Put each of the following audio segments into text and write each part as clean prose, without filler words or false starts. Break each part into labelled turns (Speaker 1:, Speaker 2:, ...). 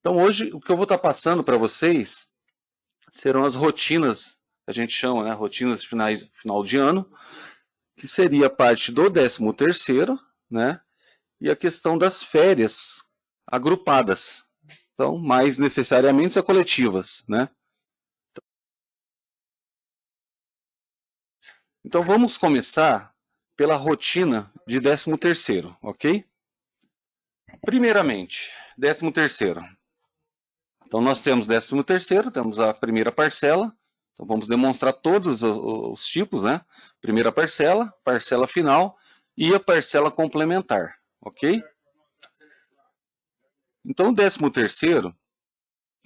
Speaker 1: Então hoje o que eu vou estar passando para vocês serão as rotinas, que a gente chama, né, rotinas de final de ano, que seria a parte do 13º, né, e a questão das férias agrupadas. Então, mais necessariamente as coletivas, né? Então vamos começar pela rotina de 13º, ok? Primeiramente, 13º. Então nós temos 13º, temos a primeira parcela. Então vamos demonstrar todos os tipos, né? Primeira parcela, parcela final e a parcela complementar, ok? Então o 13º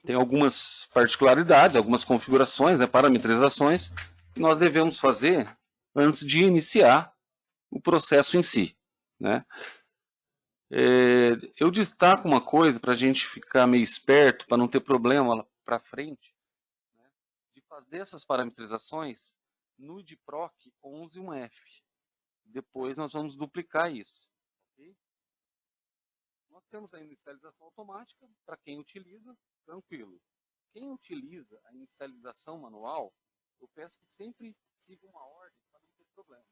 Speaker 1: tem algumas particularidades, algumas configurações, né, parametrizações que nós devemos fazer antes de iniciar o processo em si, né? Eu destaco uma coisa para a gente ficar meio esperto, para não ter problema para frente, né, de fazer essas parametrizações no DIPROC 11.1F. Depois nós vamos duplicar isso. Okay? Nós temos a inicialização automática, para quem utiliza, tranquilo. Quem utiliza a inicialização manual, eu peço que sempre siga uma ordem para não ter problema.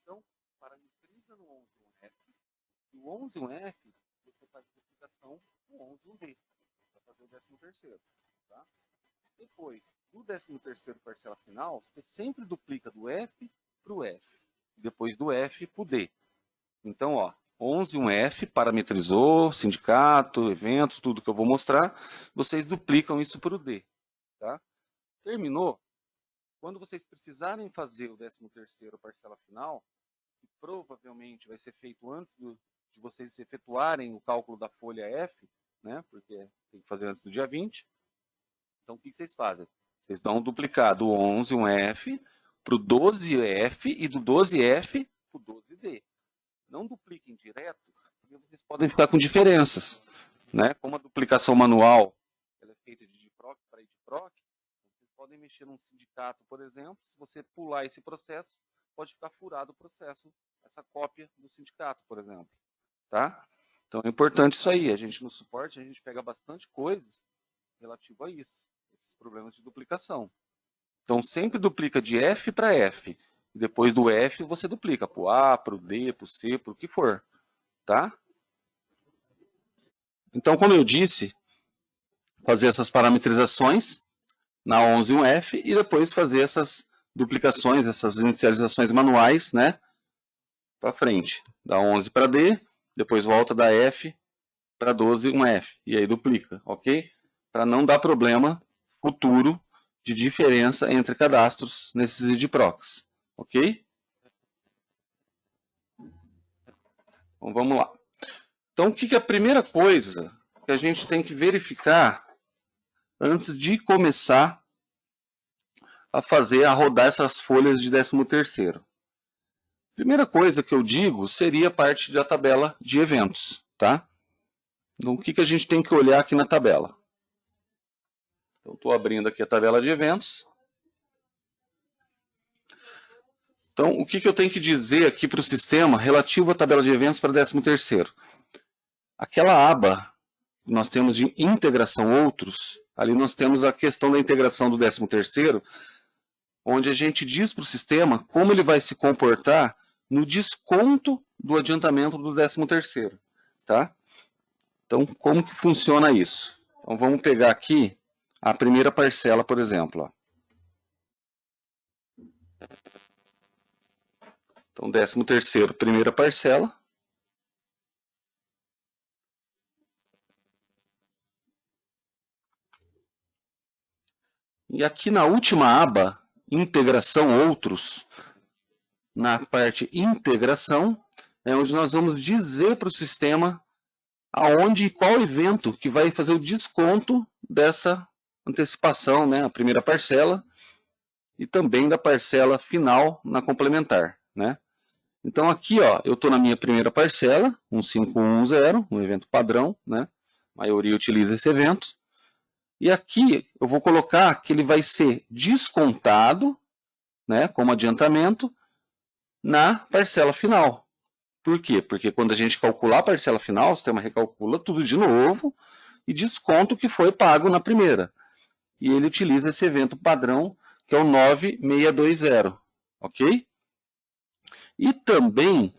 Speaker 1: Então, parametriza no 11.1F. No 11.1F, você faz a duplicação no 11.1D, para fazer o 13º. Tá? Depois, do 13º parcela final, você sempre duplica do F para o F. Depois do F para o D. Então, ó, 11.1F parametrizou, sindicato, evento, tudo que eu vou mostrar. Vocês duplicam isso para o D. Tá? Terminou? Quando vocês precisarem fazer o 13º parcela final, que provavelmente vai ser feito antes de vocês efetuarem o cálculo da folha F, né? Porque tem que fazer antes do dia 20. Então, o que vocês fazem? Vocês dão um duplicado do 11.1F para o 12F e do 12F para o 12D. Não dupliquem direto, porque vocês podem ficar com diferenças, né? Como a duplicação manual ela é feita de DIPROC para IDPROC, vocês podem mexer num sindicato, por exemplo. Se você pular esse processo, pode ficar furado o processo, essa cópia do sindicato, por exemplo. Tá? Então é importante isso aí. A gente no suporte, a gente pega bastante coisas relativo a isso, esses problemas de duplicação. Então sempre duplica de F para F. E depois do F você duplica para o A, para o D, para o C, para o que for. Tá? Então, como eu disse, fazer essas parametrizações na 11.1F e depois fazer essas duplicações, essas inicializações manuais, né? Para frente. Da 11 para D, depois volta da F para 12.1F. E aí duplica, ok? Para não dar problema futuro de diferença entre cadastros nesses IDPROCs, ok? Então vamos lá. Então o que é a primeira coisa que a gente tem que verificar antes de começar a rodar essas folhas de 13º? Primeira coisa que eu digo seria a parte da tabela de eventos, tá? Então o que a gente tem que olhar aqui na tabela? Então estou abrindo aqui a tabela de eventos. Então, o que eu tenho que dizer aqui para o sistema relativo à tabela de eventos para 13º? Aquela aba que nós temos de integração outros, ali nós temos a questão da integração do 13º, onde a gente diz para o sistema como ele vai se comportar no desconto do adiantamento do 13º. Tá? Então, como que funciona isso? Então, vamos pegar aqui a primeira parcela, por exemplo. Ó. Então, 13º, primeira parcela. E aqui na última aba, integração outros, na parte integração, é onde nós vamos dizer para o sistema aonde e qual evento que vai fazer o desconto dessa antecipação, né, a primeira parcela, e também da parcela final na complementar, né? Então aqui, ó, eu estou na minha primeira parcela, 1510, um evento padrão, né? A maioria utiliza esse evento. E aqui eu vou colocar que ele vai ser descontado, né, como adiantamento, na parcela final. Por quê? Porque quando a gente calcular a parcela final, o sistema recalcula tudo de novo, e desconta o que foi pago na primeira. E ele utiliza esse evento padrão, que é o 9620, ok? E também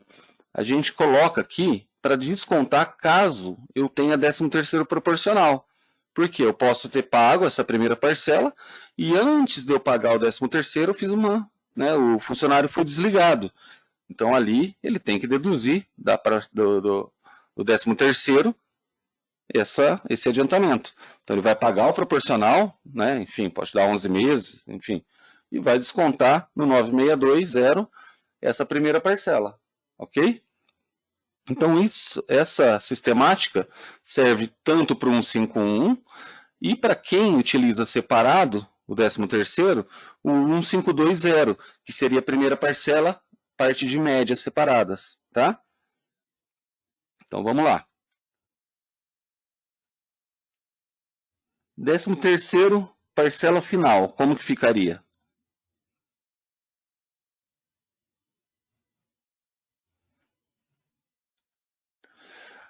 Speaker 1: a gente coloca aqui para descontar caso eu tenha 13º proporcional. Porque eu posso ter pago essa primeira parcela e antes de eu pagar o 13º, eu fiz o funcionário foi desligado. Então ali ele tem que deduzir do 13º esse adiantamento. Então ele vai pagar o proporcional, né? Enfim, pode dar 11 meses, enfim, e vai descontar no 9620 essa primeira parcela, ok? Então essa sistemática serve tanto para o 151 e para quem utiliza separado o 13º, o 1520, que seria a primeira parcela, parte de médias separadas, tá? Então vamos lá. 13º, parcela final, como que ficaria?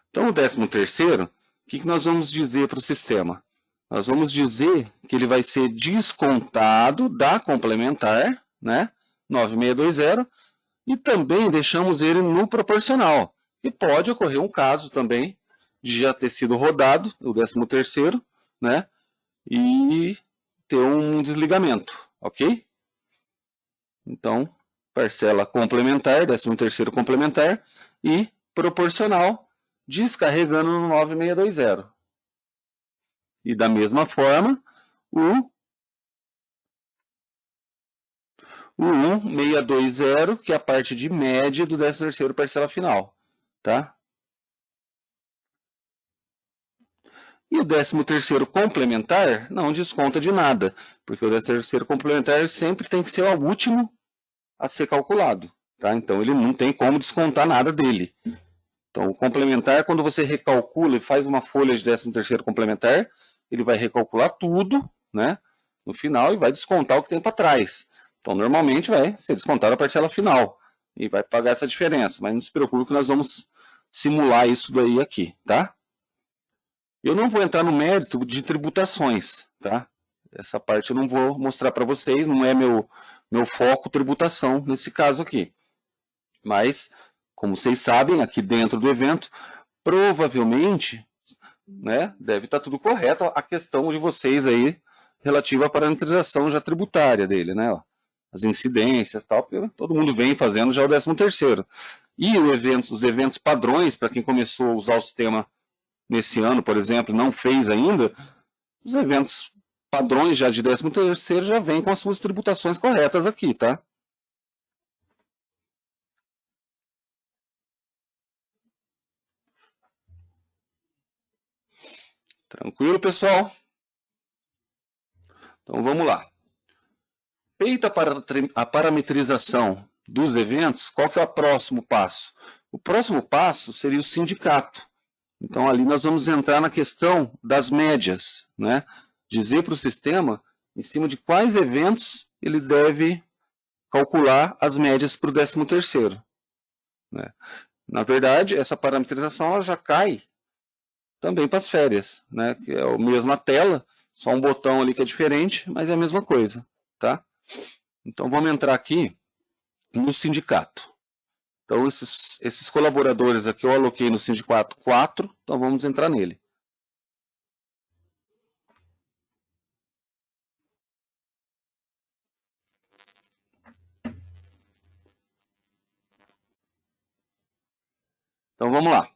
Speaker 1: Então, o 13º, o que nós vamos dizer para o sistema? Nós vamos dizer que ele vai ser descontado da complementar, né, 9620, e também deixamos ele no proporcional. E pode ocorrer um caso também de já ter sido rodado, o 13º, né, e ter um desligamento, ok? Então, parcela complementar, 13º complementar e proporcional, descarregando no 9620. E da mesma forma, o 1620, que é a parte de média do 13º parcela final, tá? E o 13º complementar não desconta de nada, porque o 13º complementar sempre tem que ser o último a ser calculado, tá? Então ele não tem como descontar nada dele. Então o complementar, quando você recalcula e faz uma folha de 13º complementar, ele vai recalcular tudo, né, no final e vai descontar o que tem para trás. Então normalmente vai ser descontado a parcela final e vai pagar essa diferença, mas não se preocupe que nós vamos simular isso daí aqui, tá? Eu não vou entrar no mérito de tributações, tá? Essa parte eu não vou mostrar para vocês, não é meu foco tributação nesse caso aqui. Mas, como vocês sabem, aqui dentro do evento, provavelmente, né, deve estar tudo correto a questão de vocês aí relativa à parametrização já tributária dele, né? Ó, as incidências e tal, porque todo mundo vem fazendo já o 13º. E os eventos padrões, para quem começou a usar o sistema nesse ano, por exemplo, não fez ainda, os eventos padrões já de 13º já vêm com as suas tributações corretas aqui, tá? Tranquilo, pessoal? Então vamos lá. Feita a parametrização dos eventos, qual que é o próximo passo? O próximo passo seria o sindicato. Então ali nós vamos entrar na questão das médias, né? Dizer para o sistema em cima de quais eventos ele deve calcular as médias para o 13º. Né? Na verdade, essa parametrização ela já cai também para as férias, né? Que é a mesma tela, só um botão ali que é diferente, mas é a mesma coisa, tá? Então vamos entrar aqui no sindicato. Então esses colaboradores aqui eu aloquei no sindicato 4, então vamos entrar nele. Então vamos lá.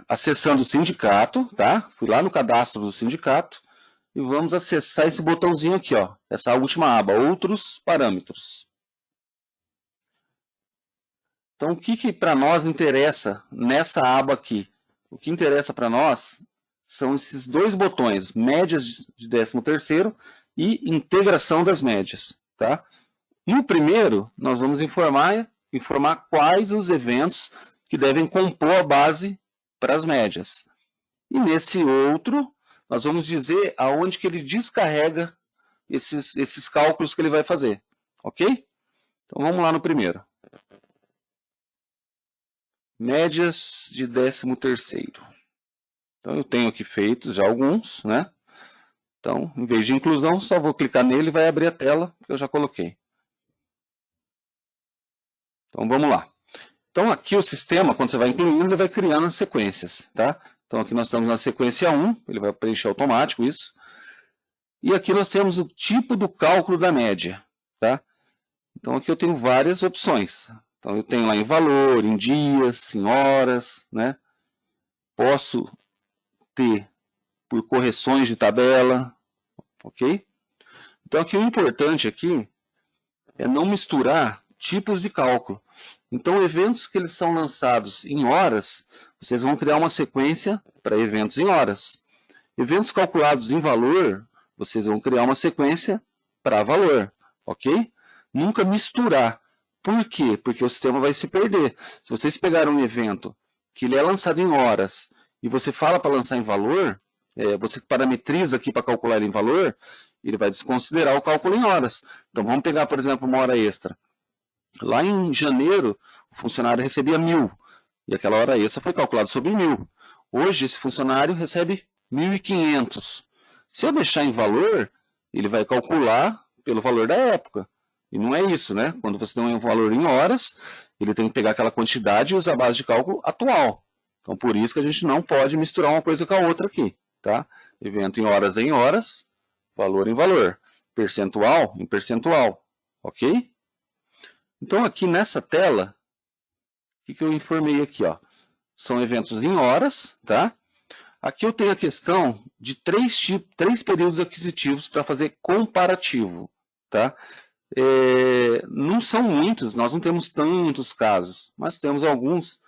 Speaker 1: Acessando o sindicato, tá? Fui lá no cadastro do sindicato e vamos acessar esse botãozinho aqui, ó, essa última aba, outros parâmetros. Então, o que para nós interessa nessa aba aqui? O que interessa para nós são esses dois botões, médias de 13º e integração das médias, tá? No primeiro, nós vamos informar quais os eventos que devem compor a base para as médias. E nesse outro, nós vamos dizer aonde que ele descarrega esses cálculos que ele vai fazer, ok? Então vamos lá no primeiro. Médias de 13º. Então, eu tenho aqui feitos já alguns, né? Então, em vez de inclusão, só vou clicar nele e vai abrir a tela que eu já coloquei. Então, vamos lá. Então, aqui o sistema, quando você vai incluindo, ele vai criando as sequências, tá? Então, aqui nós estamos na sequência 1, ele vai preencher automático isso. E aqui nós temos o tipo do cálculo da média, tá? Então, aqui eu tenho várias opções. Então, eu tenho lá em valor, em dias, em horas, né? Posso ter por correções de tabela, ok? Então, aqui o importante aqui é não misturar tipos de cálculo. Então, eventos que eles são lançados em horas, vocês vão criar uma sequência para eventos em horas. Eventos calculados em valor, vocês vão criar uma sequência para valor, ok? Nunca misturar. Por quê? Porque o sistema vai se perder. Se vocês pegarem um evento que ele é lançado em horas e você fala para lançar em valor, você parametriza aqui para calcular em valor, ele vai desconsiderar o cálculo em horas. Então, vamos pegar, por exemplo, uma hora extra. Lá em janeiro, o funcionário recebia 1.000, e aquela hora extra foi calculada sobre 1.000. Hoje, esse funcionário recebe 1.500. Se eu deixar em valor, ele vai calcular pelo valor da época. E não é isso, né? Quando você tem um valor em horas, ele tem que pegar aquela quantidade e usar a base de cálculo atual. Então, por isso que a gente não pode misturar uma coisa com a outra aqui, tá? Evento em horas, valor em valor, percentual em percentual, ok? Então, aqui nessa tela, o que eu informei aqui, ó? São eventos em horas, tá? Aqui eu tenho a questão de três períodos aquisitivos para fazer comparativo, tá? Não são muitos, nós não temos tantos casos, mas temos alguns,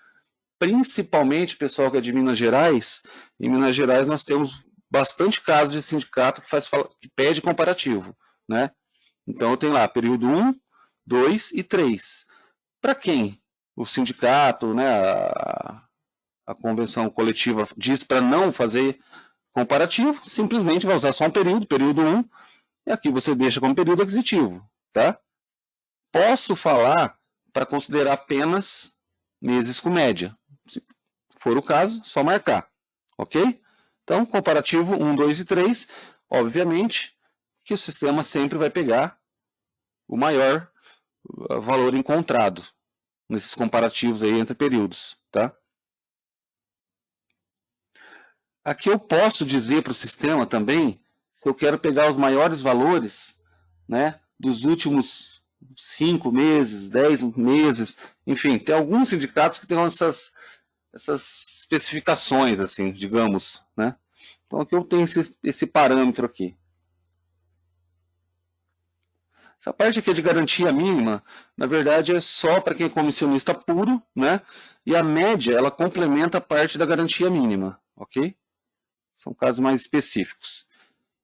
Speaker 1: principalmente pessoal que é de Minas Gerais. Em Minas Gerais nós temos bastante casos de sindicato que pede comparativo, né? Então eu tenho lá período 1, 2 e 3. Para quem o sindicato, né, a convenção coletiva diz para não fazer comparativo, simplesmente vai usar só um período, período 1, e aqui você deixa como período aquisitivo, tá? Posso falar para considerar apenas meses com média. Se for o caso, só marcar, ok? Então, comparativo 1, 2 e 3, obviamente que o sistema sempre vai pegar o maior valor encontrado nesses comparativos aí entre períodos, tá? Aqui eu posso dizer para o sistema também se eu quero pegar os maiores valores, né, dos últimos 5 meses, 10 meses, enfim, tem alguns sindicatos que têm essas especificações, assim, digamos, né? Então aqui eu tenho esse parâmetro aqui. Essa parte aqui de garantia mínima, na verdade, é só para quem é comissionista puro, né? E a média, ela complementa a parte da garantia mínima, ok? São casos mais específicos.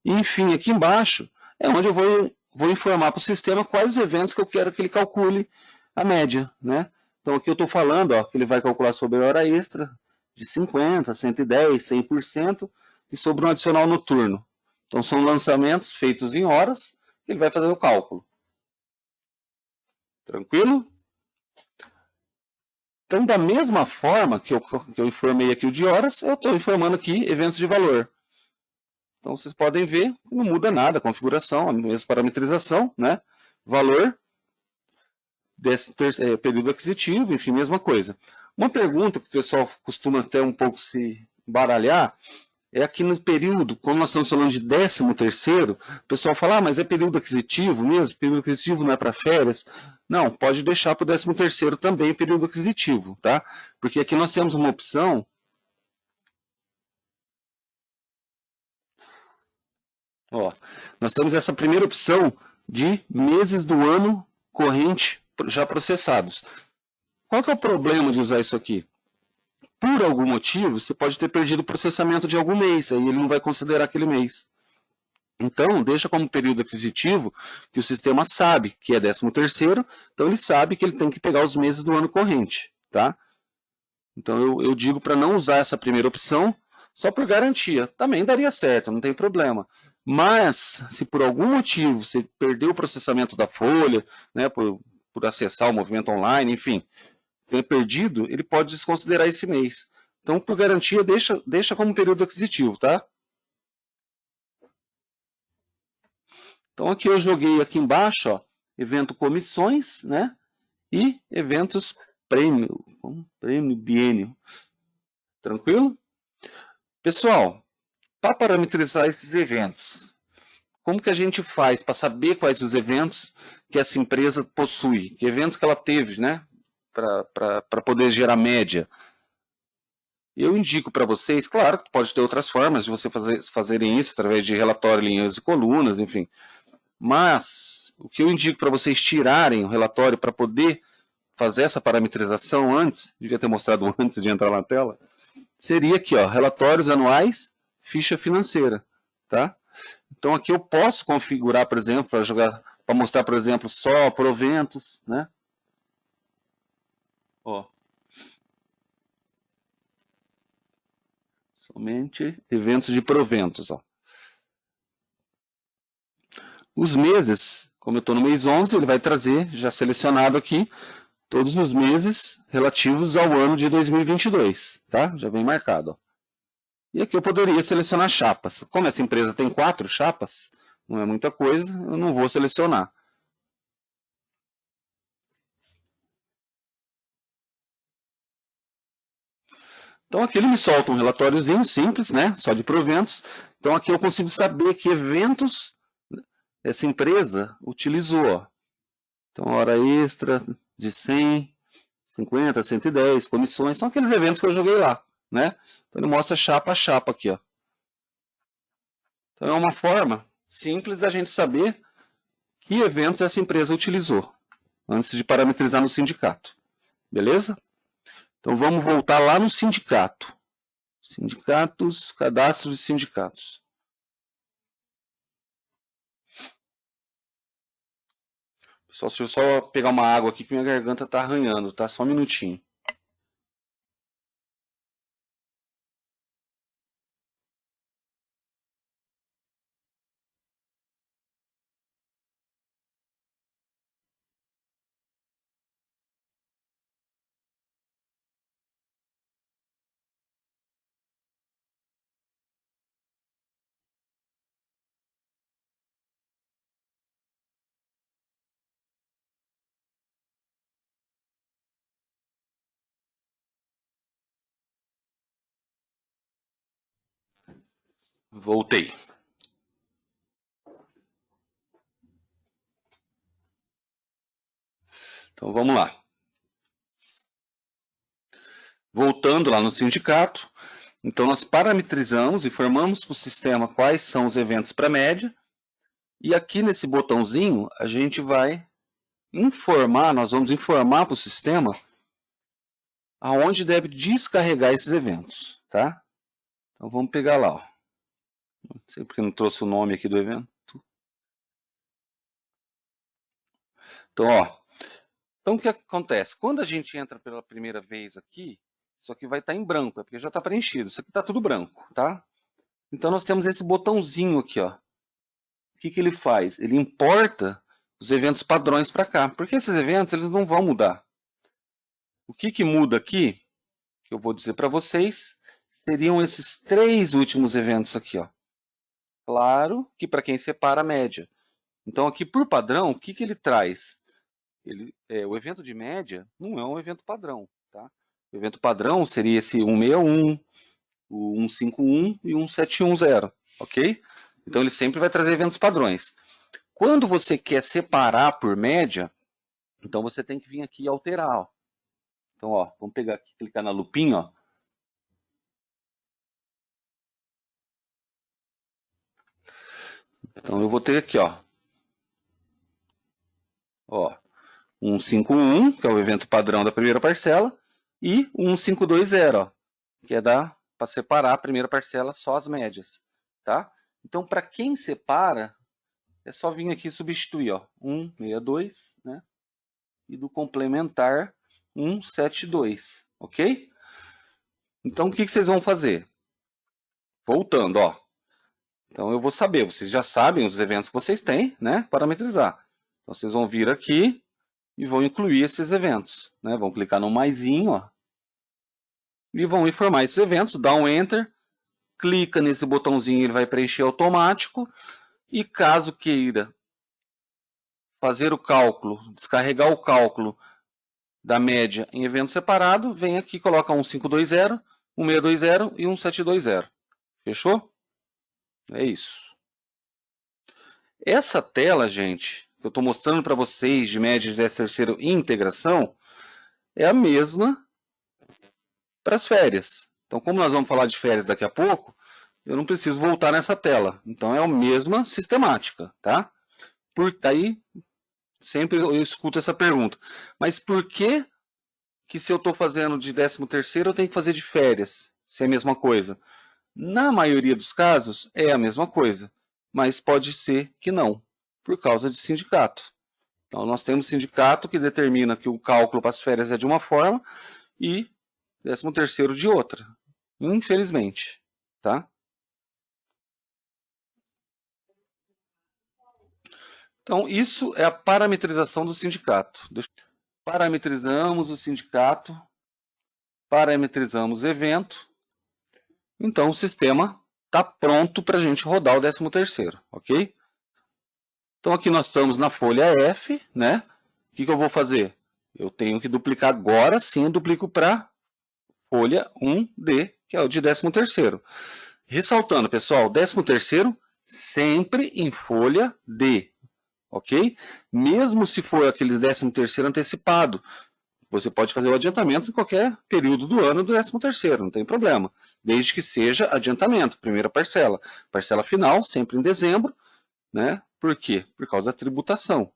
Speaker 1: E, enfim, aqui embaixo é onde eu vou informar para o sistema quais os eventos que eu quero que ele calcule a média, né? Então aqui eu estou falando, ó, que ele vai calcular sobre a hora extra de 50%, 110%, 100% e sobre um adicional noturno. Então são lançamentos feitos em horas que ele vai fazer o cálculo. Tranquilo? Então, da mesma forma que eu informei aqui o de horas, eu estou informando aqui eventos de valor. Então, vocês podem ver que não muda nada a configuração, a mesma parametrização, né? Valor, período aquisitivo, enfim, mesma coisa. Uma pergunta que o pessoal costuma até um pouco se baralhar é aqui no período, quando nós estamos falando de 13º, o pessoal fala, mas é período aquisitivo mesmo? Período aquisitivo não é para férias? Não, pode deixar para o 13º também período aquisitivo, tá? Porque aqui nós temos uma opção. Ó, nós temos essa primeira opção de meses do ano corrente já processados. Qual que é o problema de usar isso aqui? Por algum motivo, você pode ter perdido o processamento de algum mês, aí ele não vai considerar aquele mês. Então, deixa como período aquisitivo que o sistema sabe que é 13º, então ele sabe que ele tem que pegar os meses do ano corrente, tá? Então, eu digo para não usar essa primeira opção só por garantia. Também daria certo, não tem problema. Mas, se por algum motivo você perdeu o processamento da folha, né, por acessar o movimento online, enfim, ter perdido, ele pode desconsiderar esse mês. Então, por garantia, deixa como período aquisitivo, tá? Então, aqui eu joguei aqui embaixo, ó, evento comissões, né? E eventos prêmio biênio. Tranquilo? Pessoal, para parametrizar esses eventos, como que a gente faz para saber quais os eventos que essa empresa possui? Que eventos que ela teve, né? Para poder gerar média. Eu indico para vocês, claro que pode ter outras formas de você fazerem isso, através de relatório, linhas e colunas, enfim. Mas, o que eu indico para vocês tirarem o relatório para poder fazer essa parametrização antes, devia ter mostrado antes de entrar na tela, seria aqui, ó, relatórios anuais, ficha financeira, tá? Então aqui eu posso configurar, por exemplo, para mostrar, por exemplo, só proventos, né? Ó. Somente eventos de proventos, ó. Os meses, como eu estou no mês 11, ele vai trazer, já selecionado aqui, todos os meses relativos ao ano de 2022, tá? Já vem marcado, ó. E aqui eu poderia selecionar chapas. Como essa empresa tem 4 chapas, não é muita coisa, eu não vou selecionar. Então aqui ele me solta um relatóriozinho simples, né? Só de proventos. Então aqui eu consigo saber que eventos essa empresa utilizou. Ó. Então hora extra de 100, 50, 110, comissões, são aqueles eventos que eu joguei lá, né? Então ele mostra chapa a chapa aqui, ó. Então é uma forma simples da gente saber que eventos essa empresa utilizou antes de parametrizar no sindicato. Beleza? Então vamos voltar lá no sindicato. Sindicatos, cadastro de sindicatos. Pessoal, deixa eu só pegar uma água aqui que minha garganta está arranhando, tá? Só um minutinho. Voltei. Então vamos lá. Voltando lá no sindicato, então nós parametrizamos e formamos para o sistema quais são os eventos para média. E aqui nesse botãozinho a gente vai informar, nós vamos informar para o sistema aonde deve descarregar esses eventos, tá? Então vamos pegar lá, ó. Não sei porque não trouxe o nome aqui do evento. Então, ó. Então o que acontece? Quando a gente entra pela primeira vez aqui, isso aqui vai estar em branco, é porque já está preenchido. Isso aqui está tudo branco, tá? Então nós temos esse botãozinho aqui, ó. O que ele faz? Ele importa os eventos padrões para cá, porque esses eventos eles não vão mudar. O que muda aqui, que eu vou dizer para vocês, seriam esses 3 últimos eventos aqui, ó. Claro que para quem separa a média. Então aqui por padrão, o que ele traz? O evento de média não é um evento padrão, tá? O evento padrão seria esse 161, o 151 e o 1710, ok? Então ele sempre vai trazer eventos padrões. Quando você quer separar por média, então você tem que vir aqui e alterar. Ó. Então, ó, vamos pegar aqui, clicar na lupinha, ó. Então eu vou ter aqui, ó. Ó, 151, que é o evento padrão da primeira parcela, e 1520, ó, que é para separar a primeira parcela só as médias, tá? Então, para quem separa, é só vir aqui e substituir, ó, 162, né? E do complementar 172, ok? Então, o que vocês vão fazer? Voltando, ó. Então, eu vou saber, vocês já sabem os eventos que vocês têm, né? Parametrizar. Então, vocês vão vir aqui e vão incluir esses eventos, né? Vão clicar no maisinho, ó. e vão informar esses eventos, dá um Enter, clica nesse botãozinho, ele vai preencher automático, e caso queira fazer o cálculo, descarregar o cálculo da média em evento separado, vem aqui, coloca 1520, 1620 e 1720. Fechou? É isso. Essa tela, gente, que eu estou mostrando para vocês de média de 13º e integração, é a mesma para as férias. Então, como nós vamos falar de férias daqui a pouco, eu não preciso voltar nessa tela. Então, é a mesma sistemática, tá? Aí, sempre eu escuto essa pergunta. Mas por que se eu estou fazendo de 13º, eu tenho que fazer de férias? Se é a mesma coisa. Na maioria dos casos, é a mesma coisa. Mas pode ser que não, por causa de sindicato. Então, nós temos sindicato que determina que o cálculo para as férias é de uma forma e 13º de outra. Infelizmente, tá? Então, isso é a parametrização do sindicato. Parametrizamos o sindicato, parametrizamos o evento. Então, o sistema está pronto para a gente rodar o 13º, ok? Então, aqui nós estamos na folha F, né? O que eu vou fazer? Eu tenho que duplicar agora, sim, eu duplico para folha 1D, que é o de 13º. Ressaltando, pessoal, 13º sempre em folha D, ok? Mesmo se for aquele 13º antecipado, você pode fazer o adiantamento em qualquer período do ano do 13º, não tem problema. Desde que seja adiantamento, primeira parcela. Parcela final, sempre em dezembro, né? Por quê? Por causa da tributação.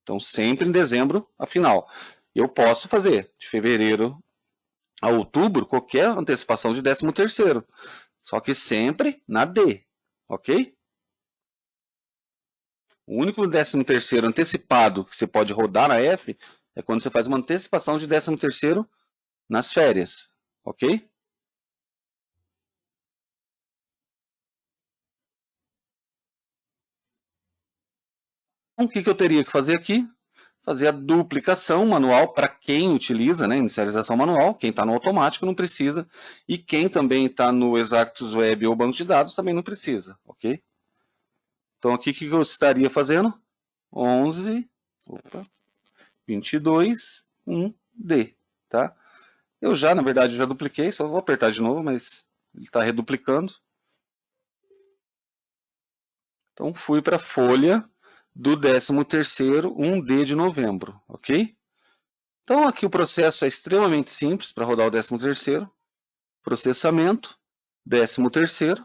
Speaker 1: Então, sempre em dezembro, a final. Eu posso fazer de fevereiro a outubro qualquer antecipação de 13º. Só que sempre na D, ok? O único 13º antecipado que você pode rodar na F é quando você faz uma antecipação de 13º nas férias, ok? Então, o que eu teria que fazer aqui? Fazer a duplicação manual para quem utiliza, né, inicialização manual, quem está no automático não precisa, e quem também está no Exactus Web ou banco de dados também não precisa, ok? Então, aqui o que eu estaria fazendo? 11, 22, 1D, tá? Eu já, na verdade, já dupliquei, só vou apertar de novo, mas ele está reduplicando. Então, fui para a folha do 13º, 1D de novembro, ok? Então, aqui o processo é extremamente simples para rodar o 13º. Processamento, 13º.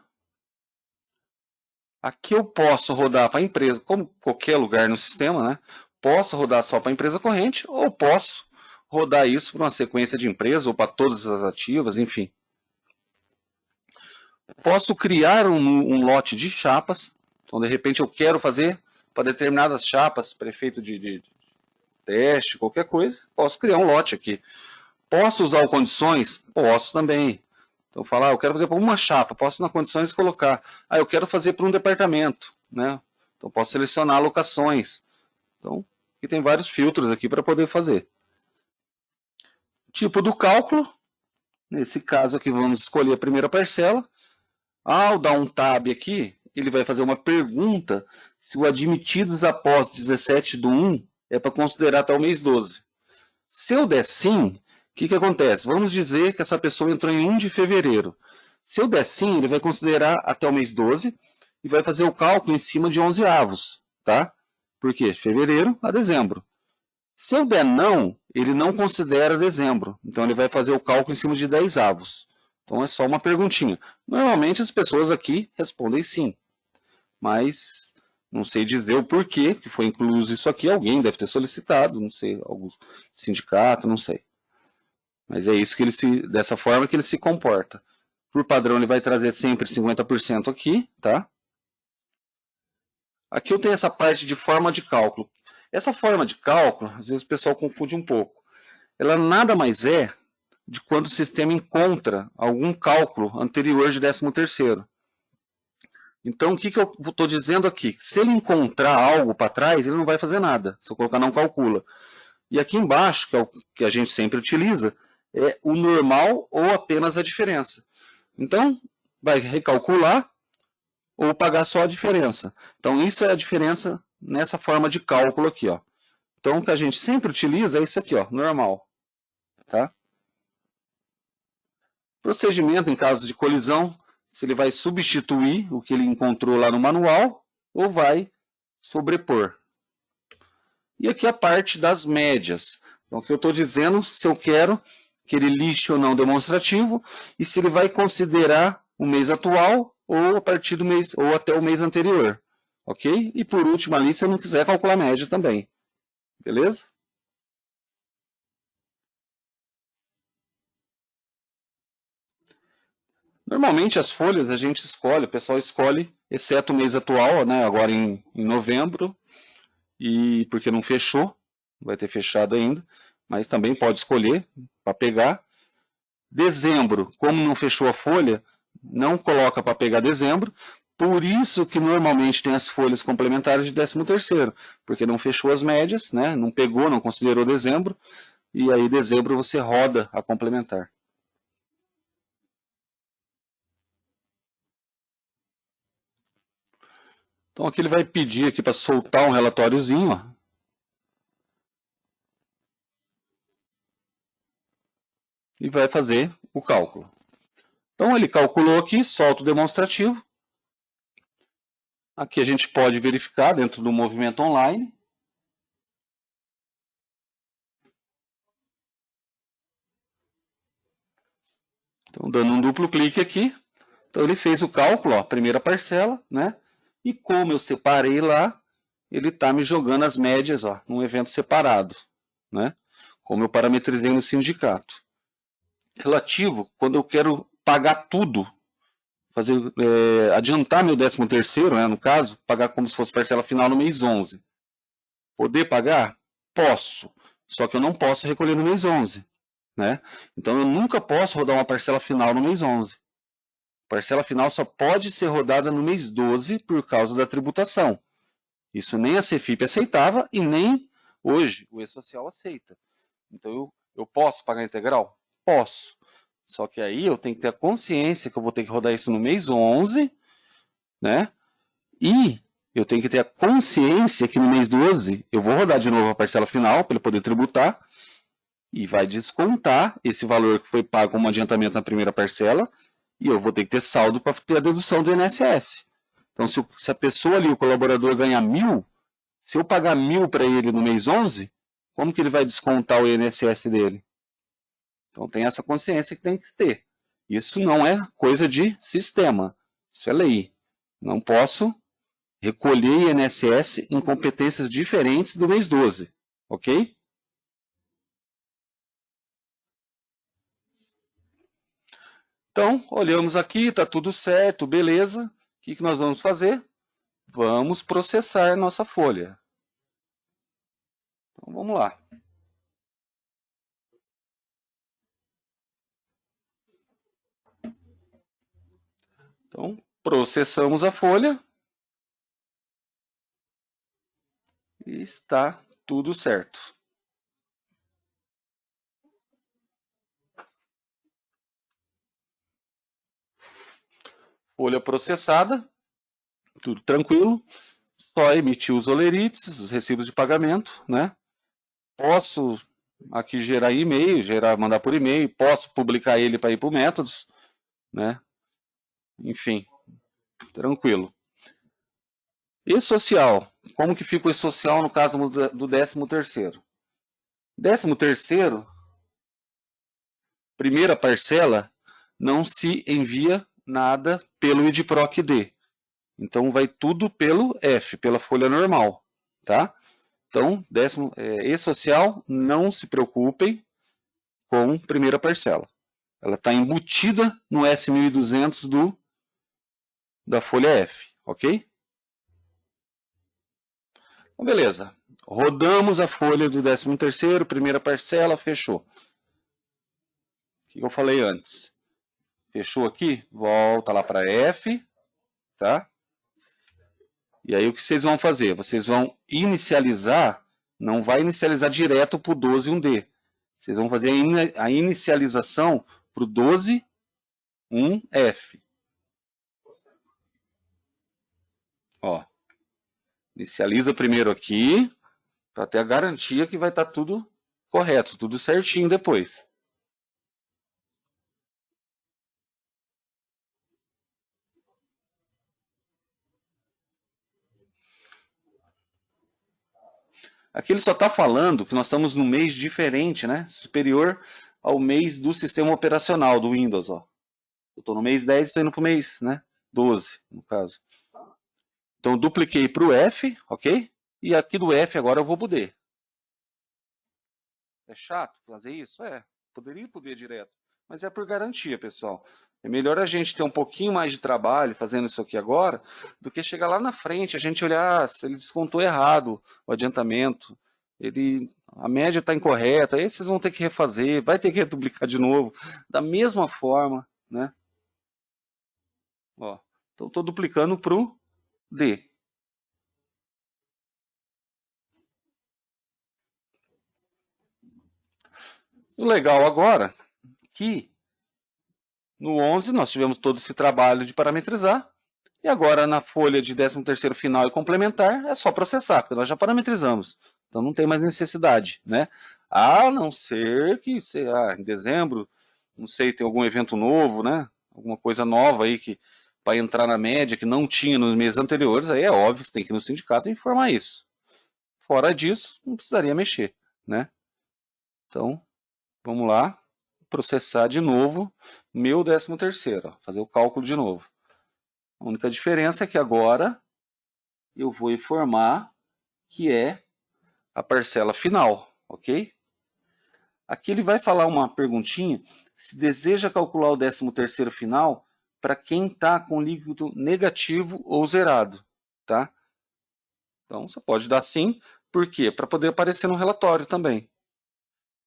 Speaker 1: Aqui eu posso rodar para a empresa, como qualquer lugar no sistema, né? Posso rodar só para a empresa corrente ou posso rodar isso para uma sequência de empresas ou para todas as ativas, enfim. Posso criar um lote de chapas. Então, de repente, eu quero fazer para determinadas chapas, prefeito de teste, qualquer coisa, posso criar um lote aqui. Posso usar condições? Posso também. Então, falar, eu quero fazer para uma chapa, posso nas condições colocar. Eu quero fazer para um departamento, né? Então, posso selecionar alocações. Então, aqui tem vários filtros aqui para poder fazer. Tipo do cálculo. Nesse caso aqui, vamos escolher a primeira parcela. Ao dar um tab aqui, ele vai fazer uma pergunta se o admitidos após 17/1 é para considerar até o mês 12. Se eu der sim, o que acontece? Vamos dizer que essa pessoa entrou em 1 de fevereiro. Se eu der sim, ele vai considerar até o mês 12 e vai fazer o cálculo em cima de 11avos, tá? Por quê? Fevereiro a dezembro. Se eu der não, ele não considera dezembro. Então, ele vai fazer o cálculo em cima de 10avos. Então, é só uma perguntinha. Normalmente, as pessoas aqui respondem sim. Mas não sei dizer o porquê que foi incluso isso aqui. Alguém deve ter solicitado, não sei, algum sindicato, não sei. Mas é isso que dessa forma que ele se comporta. Por padrão, ele vai trazer sempre 50% aqui, tá? Aqui eu tenho essa parte de forma de cálculo. Essa forma de cálculo, às vezes o pessoal confunde um pouco. Ela nada mais é de quando o sistema encontra algum cálculo anterior de 13º. Então, o que eu estou dizendo aqui? Se ele encontrar algo para trás, ele não vai fazer nada. Se eu colocar não calcula. E aqui embaixo, que é o que a gente sempre utiliza, é o normal ou apenas a diferença. Então, vai recalcular ou pagar só a diferença. Então, isso é a diferença nessa forma de cálculo aqui, ó. Então, o que a gente sempre utiliza é isso aqui, ó, normal. Tá? Procedimento em caso de colisão, se ele vai substituir o que ele encontrou lá no manual ou vai sobrepor. E aqui a parte das médias. Então, o que eu estou dizendo, se eu quero que ele lixe ou não demonstrativo, e se ele vai considerar o mês atual ou a partir do mês, ou até o mês anterior. Ok? E por último ali, se eu não quiser calcular média também. Beleza? Normalmente as folhas a gente escolhe, o pessoal escolhe, exceto o mês atual, né, agora em novembro, e porque não fechou, vai ter fechado ainda, mas também pode escolher para pegar. Dezembro, como não fechou a folha, não coloca para pegar dezembro, por isso que normalmente tem as folhas complementares de 13º, porque não fechou as médias, né, não pegou, não considerou dezembro, e aí dezembro você roda a complementar. Então aqui ele vai pedir aqui para soltar um relatóriozinho, ó. E vai fazer o cálculo. Então ele calculou aqui, solta o demonstrativo. Aqui a gente pode verificar dentro do movimento online. Então dando um duplo clique aqui, então ele fez o cálculo, ó, primeira parcela, né? E como eu separei lá, ele está me jogando as médias, ó, num evento separado, né? Como eu parametrizei no sindicato. Relativo, quando eu quero pagar tudo, fazer, adiantar meu 13º, né, no caso, pagar como se fosse parcela final no mês 11. Poder pagar? Posso, só que eu não posso recolher no mês 11. Né? Então eu nunca posso rodar uma parcela final no mês 11. Parcela final só pode ser rodada no mês 12 por causa da tributação. Isso nem a Cefip aceitava e nem hoje o E-Social aceita. Então eu posso pagar integral? Posso. Só que aí eu tenho que ter a consciência que eu vou ter que rodar isso no mês 11, né? E eu tenho que ter a consciência que no mês 12 eu vou rodar de novo a parcela final para ele poder tributar e vai descontar esse valor que foi pago como adiantamento na primeira parcela e eu vou ter que ter saldo para ter a dedução do INSS. Então, se a pessoa ali, o colaborador, ganha 1.000, se eu pagar 1.000 para ele no mês 11, como que ele vai descontar o INSS dele? Então, tem essa consciência que tem que ter. Isso não é coisa de sistema, isso é lei. Não posso recolher INSS em competências diferentes do mês 12, ok? Então, olhamos aqui, está tudo certo, beleza. O que nós vamos fazer? Vamos processar nossa folha. Então, vamos lá. Então, processamos a folha. E está tudo certo. Folha processada, tudo tranquilo. Só emitir os olerites, os recibos de pagamento, né? Posso aqui gerar e-mail, mandar por e-mail, posso publicar ele para ir para o métodos, né? Enfim, tranquilo. E-social, como que fica o E-social no caso do 13º? 13º, primeira parcela, não se envia nada pelo IDPROC-D. Então, vai tudo pelo F, pela folha normal, tá? Então, E-social, não se preocupem com primeira parcela. Ela está embutida no S1200 da folha F, ok? Então, beleza. Rodamos a folha do 13º, primeira parcela, fechou. O que eu falei antes? Fechou aqui? Volta lá para F, tá? E aí o que vocês vão fazer? Vocês vão inicializar, não vai inicializar direto para o 12.1D. Vocês vão fazer a inicialização para o 12.1F. Ó, inicializa primeiro aqui, para ter a garantia que vai estar tudo correto, tudo certinho depois. Aqui ele só está falando que nós estamos num mês diferente, né? Superior ao mês do sistema operacional do Windows. Ó. Eu estou no mês 10 e estou indo para o mês, né? 12, no caso. Então, eu dupliquei para o F, ok? E aqui do F agora eu vou para o D. É chato fazer isso? É. Poderia ir para o D direto. Mas é por garantia, pessoal. É melhor a gente ter um pouquinho mais de trabalho fazendo isso aqui agora, do que chegar lá na frente, a gente olhar se ele descontou errado o adiantamento, a média está incorreta, aí vocês vão ter que refazer, vai ter que reduplicar de novo, da mesma forma, né? Ó, então estou duplicando para o D. O legal agora que no 11 nós tivemos todo esse trabalho de parametrizar, e agora na folha de 13º final e complementar é só processar, porque nós já parametrizamos. Então não tem mais necessidade, né? A não ser que, sei lá, em dezembro, não sei, tem algum evento novo, né? Alguma coisa nova aí que vai entrar na média que não tinha nos meses anteriores, aí é óbvio que você tem que ir no sindicato e informar isso. Fora disso, não precisaria mexer, né? Então, vamos lá, processar de novo meu 13º, fazer o cálculo de novo. A única diferença é que agora eu vou informar que é a parcela final, ok? Aqui ele vai falar uma perguntinha, se deseja calcular o 13º final para quem está com líquido negativo ou zerado, tá? Então, você pode dar sim, por quê? Para poder aparecer no relatório também.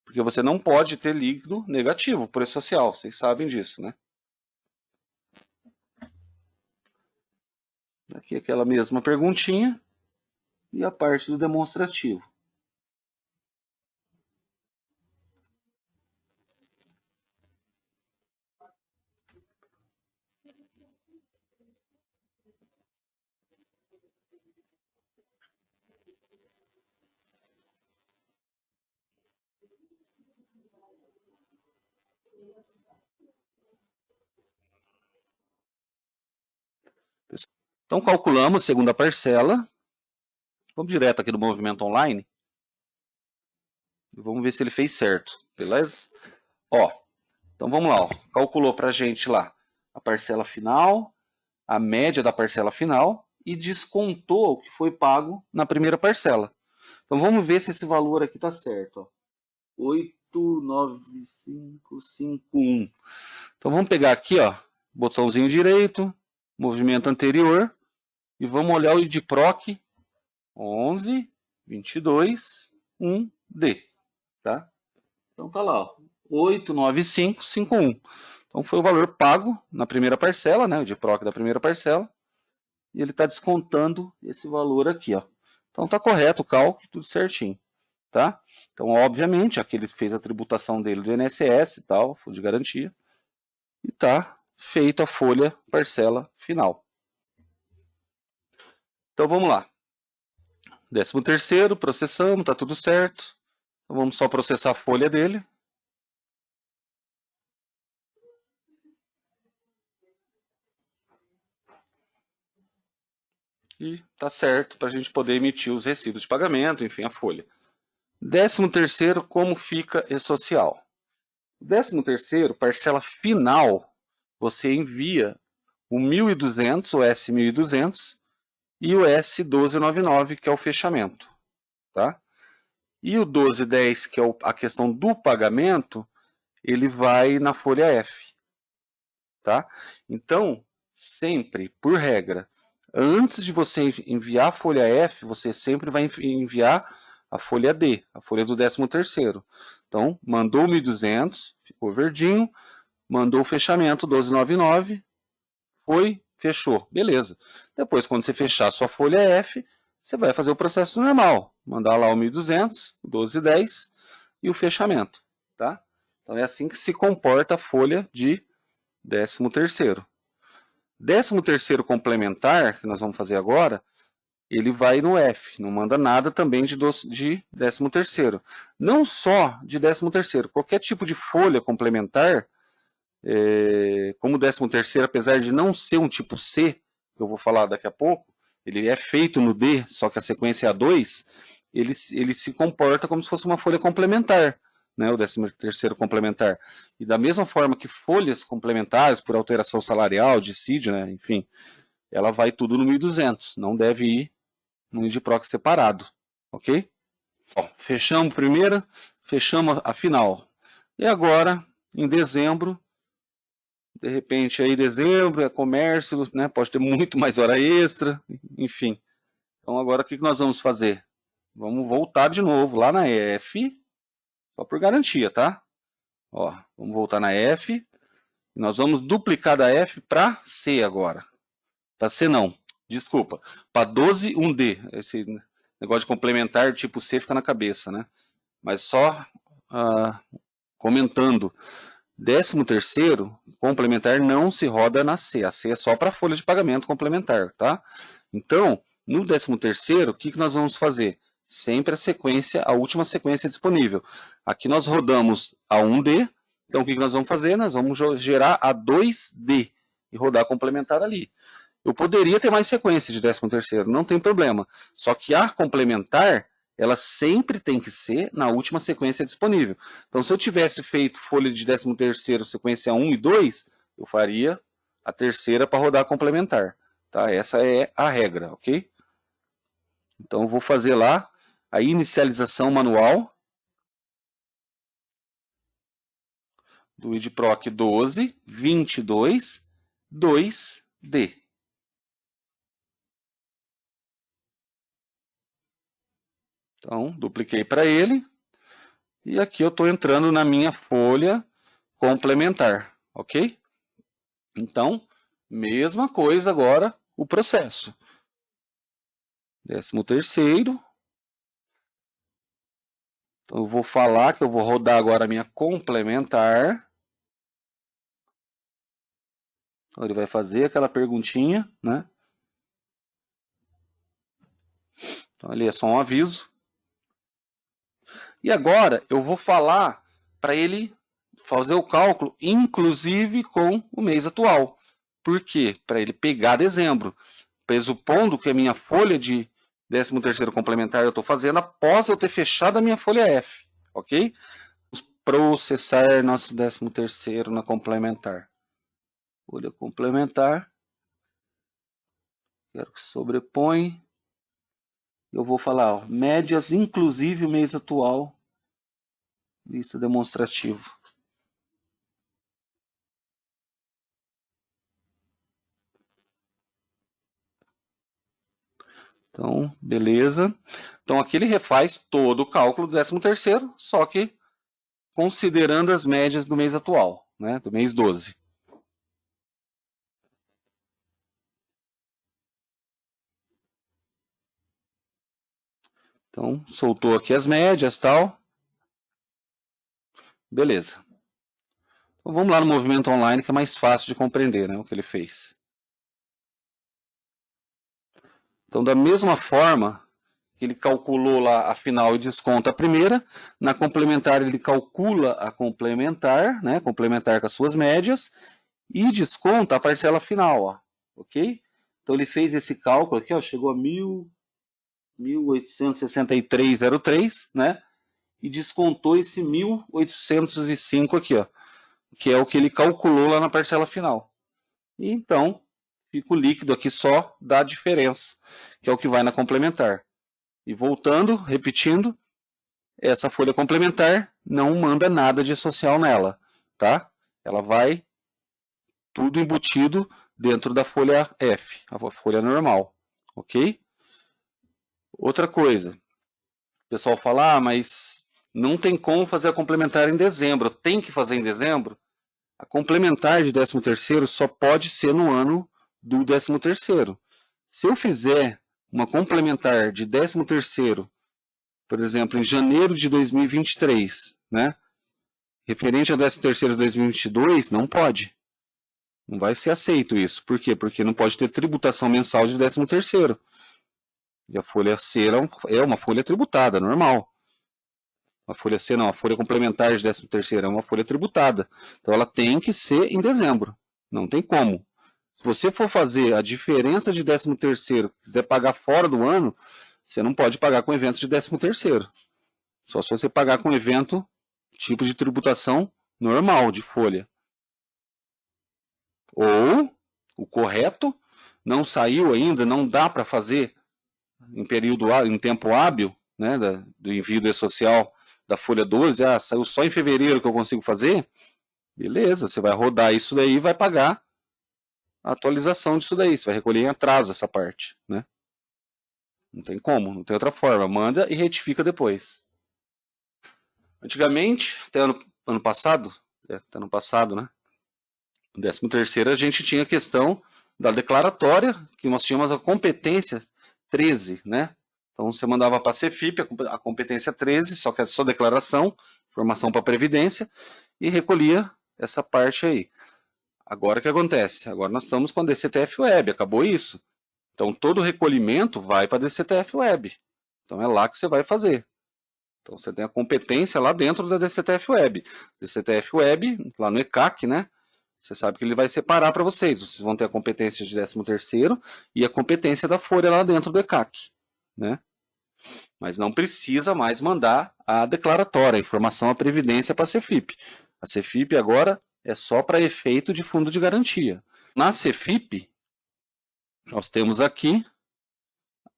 Speaker 1: Porque você não pode ter líquido negativo, preço social, vocês sabem disso, né? Aqui aquela mesma perguntinha e a parte do demonstrativo. Então, calculamos a segunda parcela. Vamos direto aqui do movimento online. E vamos ver se ele fez certo, beleza? Ó, então vamos lá. Ó. Calculou para a gente lá a parcela final, a média da parcela final e descontou o que foi pago na primeira parcela. Então vamos ver se esse valor aqui está certo. Ó. 89551. Então vamos pegar aqui, ó, botãozinho direito, movimento anterior, e vamos olhar o IDPROC 11.22.1D, tá? Então tá lá, ó, 89551. Então foi o valor pago na primeira parcela, né, o IDPROC da primeira parcela, e ele está descontando esse valor aqui, ó. Então tá correto o cálculo, tudo certinho, tá? Então, obviamente, aqui ele fez a tributação dele do INSS e tal, fundo de garantia, e tá feita a folha parcela final. Então vamos lá. 13º, processamos, tá tudo certo. Então vamos só processar a folha dele. E tá certo para a gente poder emitir os recibos de pagamento, enfim, a folha. 13º, como fica esse social? 13º, parcela final, você envia o 1.200, o S1.200 e o S1299, que é o fechamento, tá? E o 1210, que é a questão do pagamento, ele vai na folha F, tá? Então, sempre, por regra, antes de você enviar a folha F, você sempre vai enviar a folha D, a folha do 13º. Então, mandou 1.200, ficou verdinho, mandou o fechamento 1299, foi, fechou, beleza. Depois, quando você fechar a sua folha F, você vai fazer o processo normal, mandar lá o 1.200, 1210 e o fechamento, tá? Então é assim que se comporta a folha de 13º. 13º complementar, que nós vamos fazer agora, ele vai no F, não manda nada também de 13º. Não só de 13º, qualquer tipo de folha complementar, como o 13º, apesar de não ser um tipo C, que eu vou falar daqui a pouco, ele é feito no D, só que a sequência é A2, ele se comporta como se fosse uma folha complementar, né, o 13º complementar. E da mesma forma que folhas complementares por alteração salarial, dissídio, né, enfim, ela vai tudo no 1.200, não deve ir no IDPROC separado, ok? Bom, fechamos a primeira, fechamos a final. E agora, em dezembro, de repente aí dezembro é comércio, né, pode ter muito mais hora extra, enfim. Então agora o que nós vamos fazer? Vamos voltar de novo lá na F, só por garantia, tá? Ó, vamos voltar na F, nós vamos duplicar da F para C agora. Para C não, desculpa, para 12 1D, esse negócio de complementar tipo C fica na cabeça, né? Mas só comentando, 13º complementar não se roda na C, a C é só para folha de pagamento complementar, tá? Então, no 13º, o que nós vamos fazer? Sempre a sequência, a última sequência disponível. Aqui nós rodamos a 1D, então o que nós vamos fazer? Nós vamos gerar a 2D e rodar complementar ali. Eu poderia ter mais sequências de 13º, não tem problema. Só que a complementar, ela sempre tem que ser na última sequência disponível. Então, se eu tivesse feito folha de 13º, sequência 1 e 2, eu faria a terceira para rodar complementar. Tá? Essa é a regra, ok? Então, eu vou fazer lá a inicialização manual do IDPROC 12, 22, 2D. Então, dupliquei para ele. E aqui eu estou entrando na minha folha complementar, ok? Então, mesma coisa agora o processo. 13º. Então, eu vou falar que eu vou rodar agora a minha complementar. Então, ele vai fazer aquela perguntinha, né? Então, ali é só um aviso. E agora eu vou falar para ele fazer o cálculo, inclusive com o mês atual. Por quê? Para ele pegar dezembro. Pressupondo que a minha folha de 13º complementar eu estou fazendo após eu ter fechado a minha folha F, ok? Vamos processar nosso 13º na complementar. Folha complementar. Quero que sobrepõe. Eu vou falar, ó, médias inclusive o mês atual. Lista demonstrativa. Então, beleza. Então, aqui ele refaz todo o cálculo do 13º, só que considerando as médias do mês atual, né, do mês 12. Então, soltou aqui as médias e tal. Beleza. Então, vamos lá no movimento online, que é mais fácil de compreender, né, o que ele fez. Então, da mesma forma que ele calculou lá a final e desconta a primeira, na complementar ele calcula a complementar, né, complementar com as suas médias, e desconta a parcela final, ó, ok? Então, ele fez esse cálculo aqui, ó, chegou a 1.863,03, né? E descontou esse 1.805 aqui, ó, que é o que ele calculou lá na parcela final. E então, fica o líquido aqui só da diferença, que é o que vai na complementar. E voltando, repetindo, essa folha complementar não manda nada de social nela, tá? Ela vai tudo embutido dentro da folha F, a folha normal, ok? Outra coisa, o pessoal fala, mas não tem como fazer a complementar em dezembro, tem que fazer em dezembro? A complementar de 13º só pode ser no ano do 13º. Se eu fizer uma complementar de 13º, por exemplo, em janeiro de 2023, né? Referente ao 13º de 2022, não pode. Não vai ser aceito isso. Por quê? Porque não pode ter tributação mensal de 13º. E a folha C é uma folha tributada, normal. A folha C não, a folha complementar de 13º é uma folha tributada. Então ela tem que ser em dezembro. Não tem como. Se você for fazer a diferença de 13º, quiser pagar fora do ano, você não pode pagar com eventos de 13º. Só se você pagar com evento tipo de tributação normal de folha. Ou o correto não saiu ainda, não dá para fazer em tempo hábil, né, do envio do E-Social da folha 12, saiu só em fevereiro que eu consigo fazer, beleza, você vai rodar isso daí e vai pagar a atualização disso daí, você vai recolher em atraso essa parte, né? Não tem como, não tem outra forma, manda e retifica depois. Antigamente, até ano passado, né? No 13º a gente tinha a questão da declaratória, que nós tínhamos a competência 13, né? Então você mandava para a Cefip a competência 13, só que é só declaração, informação para a Previdência, e recolhia essa parte aí. Agora o que acontece? Agora nós estamos com a DCTF Web, acabou isso. Então todo o recolhimento vai para a DCTF Web. Então é lá que você vai fazer. Então você tem a competência lá dentro da DCTF Web. DCTF Web, lá no ECAC, né? Você sabe que ele vai separar para vocês. Vocês vão ter a competência de 13º e a competência da folha lá dentro do ECAC, né? Mas não precisa mais mandar a declaratória, a informação à Previdência para a Cefip. A Cefip agora é só para efeito de fundo de garantia. Na Cefip, nós temos aqui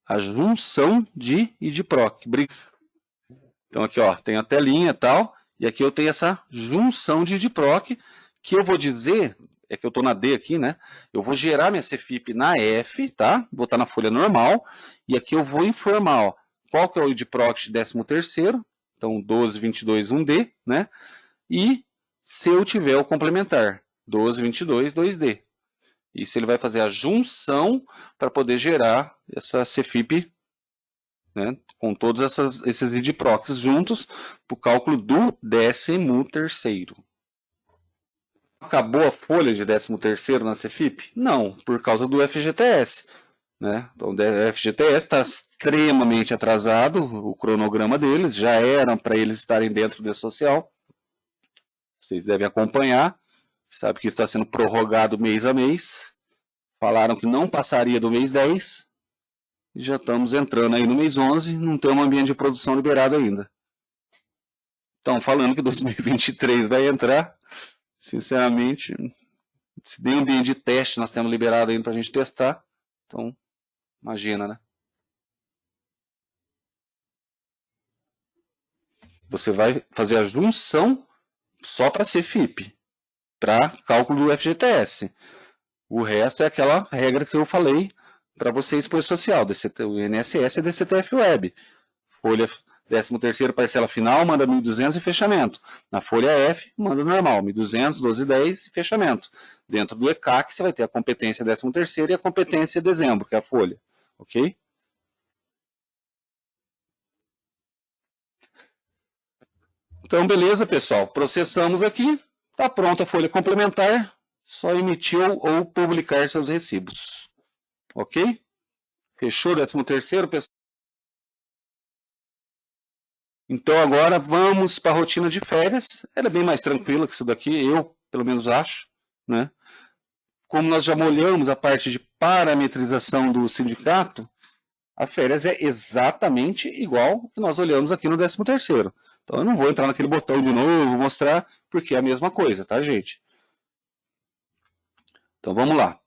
Speaker 1: a junção de IDPROC. Então aqui ó, tem a telinha e tal, e aqui eu tenho essa junção de IDPROC, que eu vou dizer, é que eu estou na D aqui, né? Eu vou gerar minha Cefip na F, tá? Vou estar na folha normal, e aqui eu vou informar, ó, qual que é o IDPROC de 13º, então 1222.1D, né? E se eu tiver o complementar, 1222.2D. Isso ele vai fazer a junção para poder gerar essa Cefip, né, com todos esses IDPROCs juntos para o cálculo do 13º. Acabou a folha de 13º na Cefip? Não, por causa do FGTS. Né? Então, o FGTS está extremamente atrasado, o cronograma deles, já era para eles estarem dentro do E-Social. Vocês devem acompanhar, sabe que está sendo prorrogado mês a mês. Falaram que não passaria do mês 10, e já estamos entrando aí no mês 11, não tem um ambiente de produção liberado ainda. Estão falando que 2023 vai entrar, sinceramente, se tem um ambiente de teste, nós temos liberado ainda para a gente testar, então, imagina, né? Você vai fazer a junção só para Cefip, para cálculo do FGTS. O resto é aquela regra que eu falei para vocês por social, o INSS é DCTF Web. Folha 13º, parcela final, manda 1.200 e fechamento. Na folha F, manda normal, 1.200, 12,10 e fechamento. Dentro do ECAC, você vai ter a competência 13º e a competência dezembro, que é a folha. Ok? Então, beleza, pessoal. Processamos aqui. Está pronta a folha complementar. Só emitir ou publicar seus recibos. Ok? Fechou o 13º, pessoal? Então, agora vamos para a rotina de férias. Ela é bem mais tranquila que isso daqui, eu, pelo menos, acho. Né? Como nós já molhamos a parte de parametrização do sindicato, a férias é exatamente igual que nós olhamos aqui no 13º. Então, eu não vou entrar naquele botão de novo, mostrar, porque é a mesma coisa, tá, gente? Então, vamos lá.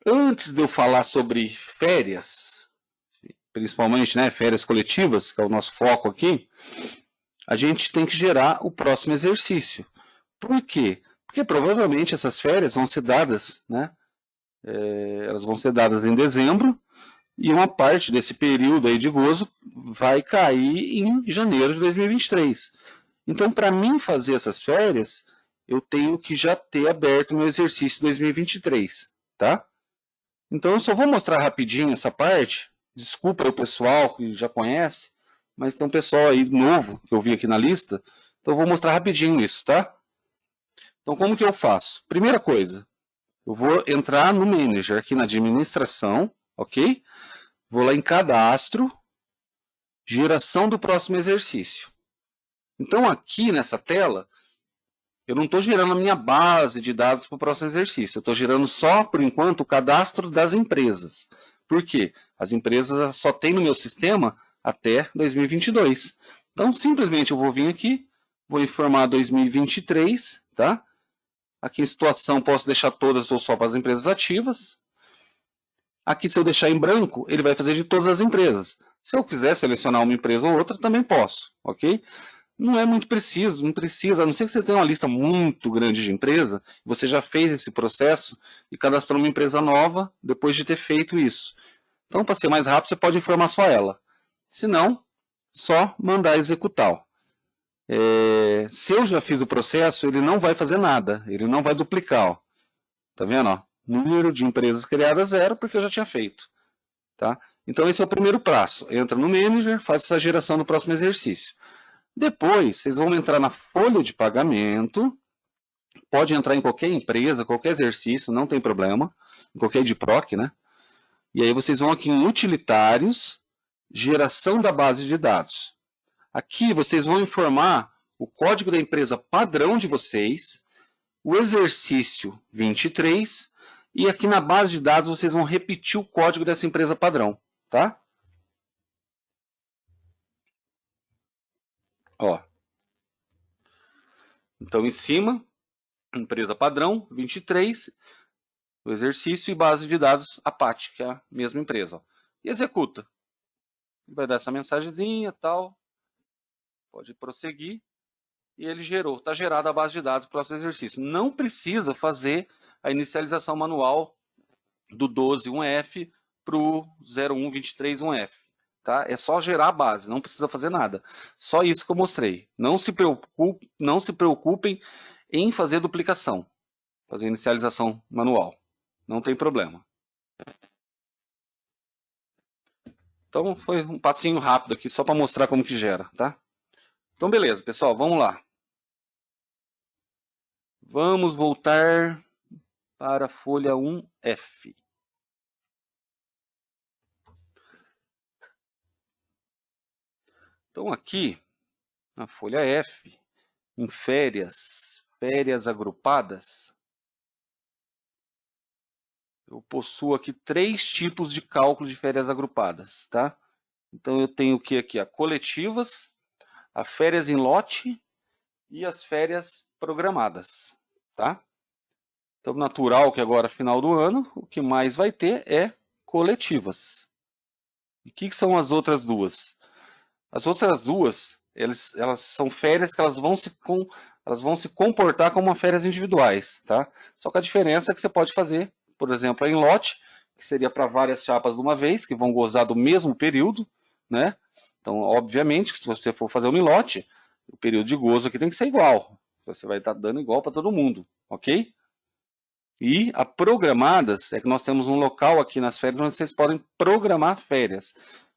Speaker 1: Antes de eu falar sobre férias, principalmente, né, férias coletivas, que é o nosso foco aqui, a gente tem que gerar o próximo exercício. Por quê? Porque provavelmente essas férias vão ser dadas, né? Elas vão ser dadas em dezembro, e uma parte desse período aí de gozo vai cair em janeiro de 2023. Então, para mim fazer essas férias, eu tenho que já ter aberto meu exercício 2023, tá? Então, eu só vou mostrar rapidinho essa parte. Desculpa aí o pessoal que já conhece, mas tem um pessoal aí novo que eu vi aqui na lista. Então, eu vou mostrar rapidinho isso, tá? Então, como que eu faço? Primeira coisa, eu vou entrar no Manager, aqui na administração, ok? Vou lá em cadastro, geração do próximo exercício. Então, aqui nessa tela, eu não estou gerando a minha base de dados para o próximo exercício. Eu estou gerando só, por enquanto, o cadastro das empresas. Por quê? As empresas só têm no meu sistema até 2022. Então, simplesmente eu vou vir aqui, vou informar 2023, tá? Aqui em situação, posso deixar todas ou só para as empresas ativas. Aqui, se eu deixar em branco, ele vai fazer de todas as empresas. Se eu quiser selecionar uma empresa ou outra, também posso, ok? Não é muito preciso, não precisa, a não ser que você tenha uma lista muito grande de empresa, você já fez esse processo e cadastrou uma empresa nova depois de ter feito isso. Então, para ser mais rápido, você pode informar só ela. Se não, só mandar executar. Se eu já fiz o processo, ele não vai fazer nada, ele não vai duplicar. Ó. Tá vendo? Ó? Número de empresas criadas 0, porque eu já tinha feito. Tá? Então, esse é o primeiro passo. Entra no Manager, faz essa geração no próximo exercício. Depois, vocês vão entrar na folha de pagamento, pode entrar em qualquer empresa, qualquer exercício, não tem problema, em qualquer DPROC, né? E aí vocês vão aqui em utilitários, geração da base de dados. Aqui vocês vão informar o código da empresa padrão de vocês, o exercício 23, e aqui na base de dados vocês vão repetir o código dessa empresa padrão, tá? Ó. Então, em cima, empresa padrão, 23, o exercício e base de dados Apache, que é a mesma empresa. Ó. E executa. Vai dar essa mensagenzinha, tal. Pode prosseguir. E ele gerou. Está gerada a base de dados para o próximo exercício. Não precisa fazer a inicialização manual do 12.1F para o 01.23.1F. Tá? É só gerar a base, não precisa fazer nada. Só isso que eu mostrei. Não se preocupem em fazer duplicação. Fazer inicialização manual. Não tem problema. Então, foi um passinho rápido aqui, só para mostrar como que gera, tá? Então, beleza, pessoal, vamos lá. Vamos voltar para a folha 1F. Então, aqui, na folha F, em férias agrupadas, eu possuo aqui 3 tipos de cálculo de férias agrupadas, tá? Então, eu tenho o que aqui? As coletivas, as férias em lote e as férias programadas, tá? Então, natural que agora, final do ano, o que mais vai ter é coletivas. E o que são as outras duas? As outras duas, elas são férias que elas vão se comportar como férias individuais, tá? Só que a diferença é que você pode fazer, por exemplo, em lote, que seria para várias chapas de uma vez, que vão gozar do mesmo período, né? Então, obviamente, se você for fazer um em lote, o período de gozo aqui tem que ser igual. Você vai estar dando igual para todo mundo, ok? E a programadas é que nós temos um local aqui nas férias onde vocês podem programar férias.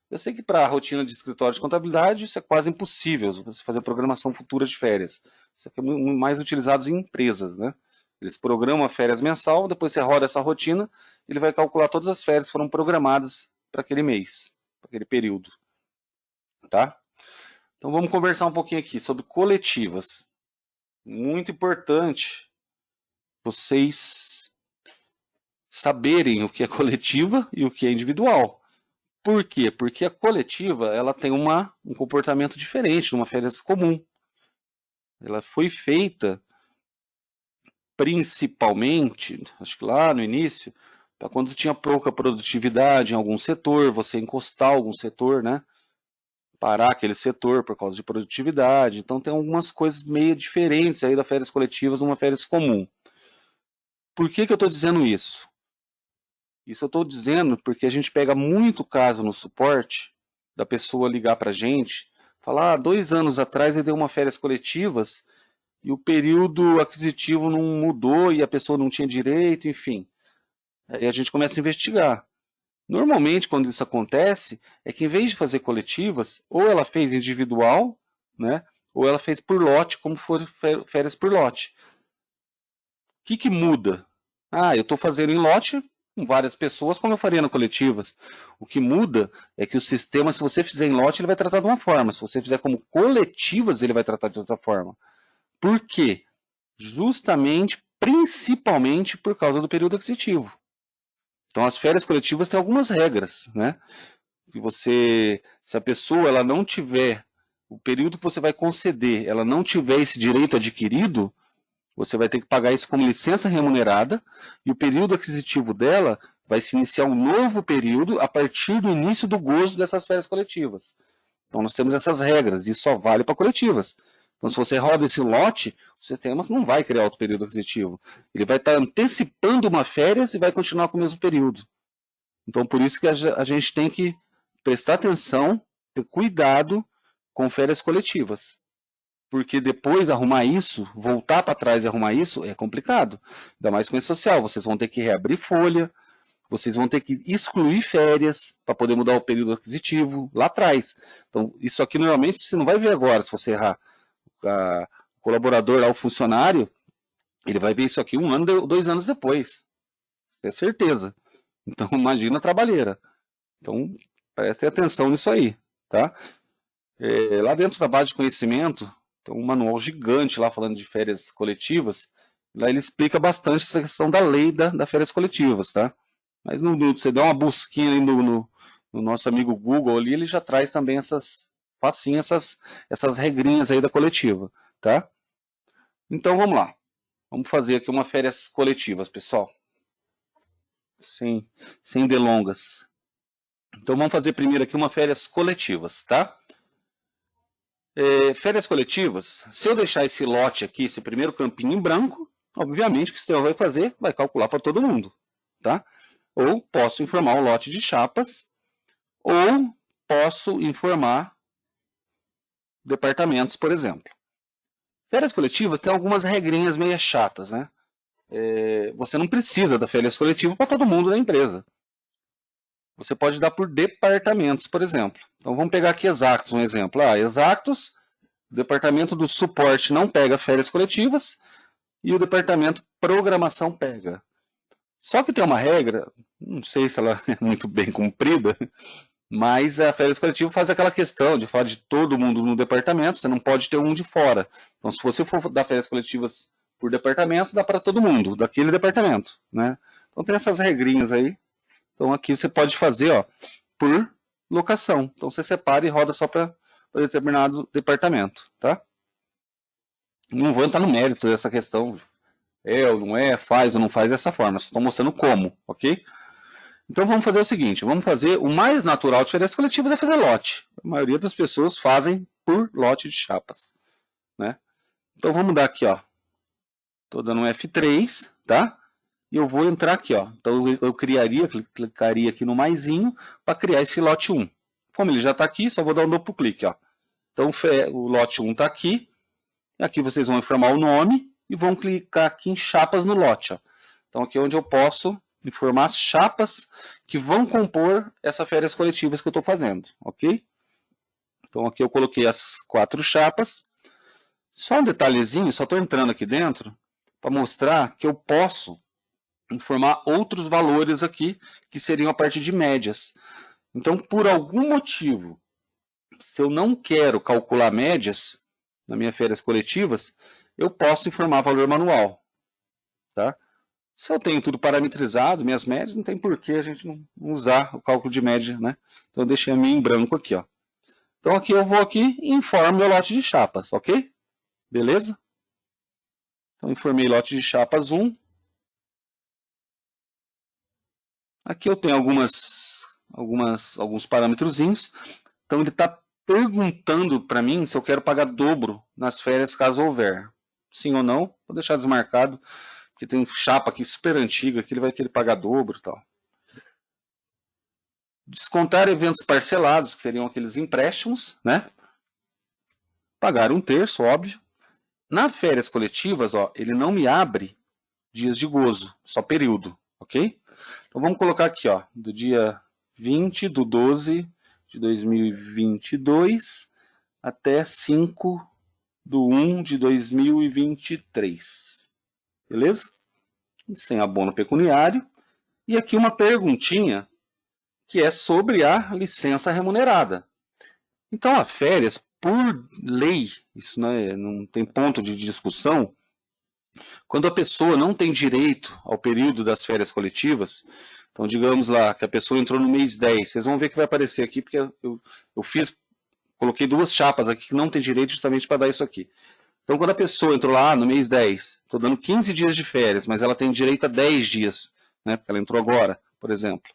Speaker 1: Eu sei que para a rotina de escritório de contabilidade isso é quase impossível, você fazer programação futura de férias. Isso aqui é mais utilizado em empresas, né? Eles programam a férias mensal, depois você roda essa rotina, ele vai calcular todas as férias que foram programadas para aquele mês, para aquele período. Tá? Então vamos conversar um pouquinho aqui sobre coletivas. Muito importante vocês saberem o que é coletiva e o que é individual. Por quê? Porque a coletiva ela tem um comportamento diferente de uma férias comum. Ela foi feita principalmente, acho que lá no início, para quando tinha pouca produtividade em algum setor, você encostar algum setor, né? Parar aquele setor por causa de produtividade. Então tem algumas coisas meio diferentes aí das férias coletivas de uma férias comum. Por que eu estou dizendo isso? Isso eu estou dizendo porque a gente pega muito caso no suporte da pessoa ligar para a gente, falar, 2 anos atrás eu dei uma férias coletivas e o período aquisitivo não mudou e a pessoa não tinha direito, enfim. Aí a gente começa a investigar. Normalmente, quando isso acontece, é que em vez de fazer coletivas, ou ela fez individual, né, ou ela fez por lote, como for férias por lote. O que muda? Eu estou fazendo em lote com várias pessoas, como eu faria na coletivas. O que muda é que o sistema, se você fizer em lote, ele vai tratar de uma forma. Se você fizer como coletivas, ele vai tratar de outra forma. Por quê? Justamente, principalmente por causa do período aquisitivo. Então, as férias coletivas têm algumas regras, né? Que você, se a pessoa ela não tiver o período que você vai conceder, ela não tiver esse direito adquirido, você vai ter que pagar isso como licença remunerada e o período aquisitivo dela vai se iniciar um novo período a partir do início do gozo dessas férias coletivas. Então nós temos essas regras e só vale para coletivas. Então se você roda esse lote, o sistema não vai criar outro período aquisitivo. Ele vai estar antecipando uma férias e vai continuar com o mesmo período. Então por isso que a gente tem que prestar atenção, ter cuidado com férias coletivas. Porque depois arrumar isso, voltar para trás e arrumar isso, é complicado. Ainda mais com esse social. Vocês vão ter que reabrir folha, vocês vão ter que excluir férias para poder mudar o período aquisitivo lá atrás. Então, isso aqui normalmente você não vai ver agora, se você errar. O colaborador lá, o funcionário, ele vai ver isso aqui 1 ano, 2 anos depois. É certeza. Então, imagina a trabalheira. Então, prestem atenção nisso aí, tá? Lá dentro da base de conhecimento, tem um manual gigante lá falando de férias coletivas. Lá ele explica bastante essa questão da lei das férias coletivas, tá? Mas você dá uma busquinha aí no nosso amigo Google ali, ele já traz também facinho essas regrinhas aí da coletiva, tá? Então vamos lá. Vamos fazer aqui uma férias coletivas, pessoal. Sem delongas. Então vamos fazer primeiro aqui uma férias coletivas, tá? Férias coletivas, se eu deixar esse lote aqui, esse primeiro campinho em branco, obviamente o que o sistema vai fazer? Vai calcular para todo mundo, tá? Ou posso informar o lote de chapas, ou posso informar departamentos, por exemplo. Férias coletivas tem algumas regrinhas meio chatas, né? Você não precisa da férias coletiva para todo mundo da empresa. Você pode dar por departamentos, por exemplo. Então vamos pegar aqui Exactus, um exemplo. Exactus, o departamento do suporte não pega férias coletivas e o departamento programação pega. Só que tem uma regra, não sei se ela é muito bem cumprida, mas a férias coletiva faz aquela questão de falar de todo mundo no departamento, você não pode ter um de fora. Então, se você for dar férias coletivas por departamento, dá para todo mundo, daquele departamento, né? Então tem essas regrinhas aí. Então aqui você pode fazer, ó, por locação. Então você separa e roda só para determinado departamento, tá? Não vou entrar no mérito dessa questão, ou não é, faz ou não faz dessa forma, só estou mostrando como, ok? Então vamos fazer o seguinte, vamos fazer o mais natural de férias coletivas é fazer lote. A maioria das pessoas fazem por lote de chapas, né? Então vamos dar aqui, ó, estou dando um F3, tá? E eu vou entrar aqui, ó. Então eu clicaria aqui no maisinho para criar esse lote 1. Como ele já está aqui, só vou dar um duplo clique, ó. Então o lote 1 está aqui. Aqui vocês vão informar o nome e vão clicar aqui em chapas no lote, ó. Então aqui é onde eu posso informar as chapas que vão compor essas férias coletivas que eu estou fazendo, ok? Então aqui eu coloquei as 4 chapas. Só um detalhezinho, só estou entrando aqui dentro para mostrar que eu posso informar outros valores aqui, que seriam a parte de médias. Então, por algum motivo, se eu não quero calcular médias nas minhas férias coletivas, eu posso informar valor manual, tá? Se eu tenho tudo parametrizado, minhas médias, não tem por que a gente não usar o cálculo de média, né? Então eu deixei a minha em branco aqui, ó. Então aqui eu vou aqui e informo meu lote de chapas, ok? Beleza? Então informei lote de chapas 1. Aqui eu tenho alguns parâmetrozinhos. Então ele está perguntando para mim se eu quero pagar dobro nas férias caso houver. Sim ou não? Vou deixar desmarcado, porque tem chapa aqui super antiga que ele vai querer pagar dobro e tal. Descontar eventos parcelados, que seriam aqueles empréstimos, né? Pagar 1/3, óbvio. Nas férias coletivas, ó, ele não me abre dias de gozo, só período, ok? Então vamos colocar aqui, ó, do dia 20/12 de 2022 até 5 do 1 de 2023. Beleza? Sem abono pecuniário. E aqui uma perguntinha que é sobre a licença remunerada. Então, a férias, por lei, isso não tem ponto de discussão, quando a pessoa não tem direito ao período das férias coletivas, então digamos lá que a pessoa entrou no mês 10, vocês vão ver que vai aparecer aqui, porque eu coloquei duas chapas aqui que não tem direito justamente para dar isso aqui. Então, quando a pessoa entrou lá no mês 10, estou dando 15 dias de férias, mas ela tem direito a 10 dias, né, porque ela entrou agora, por exemplo,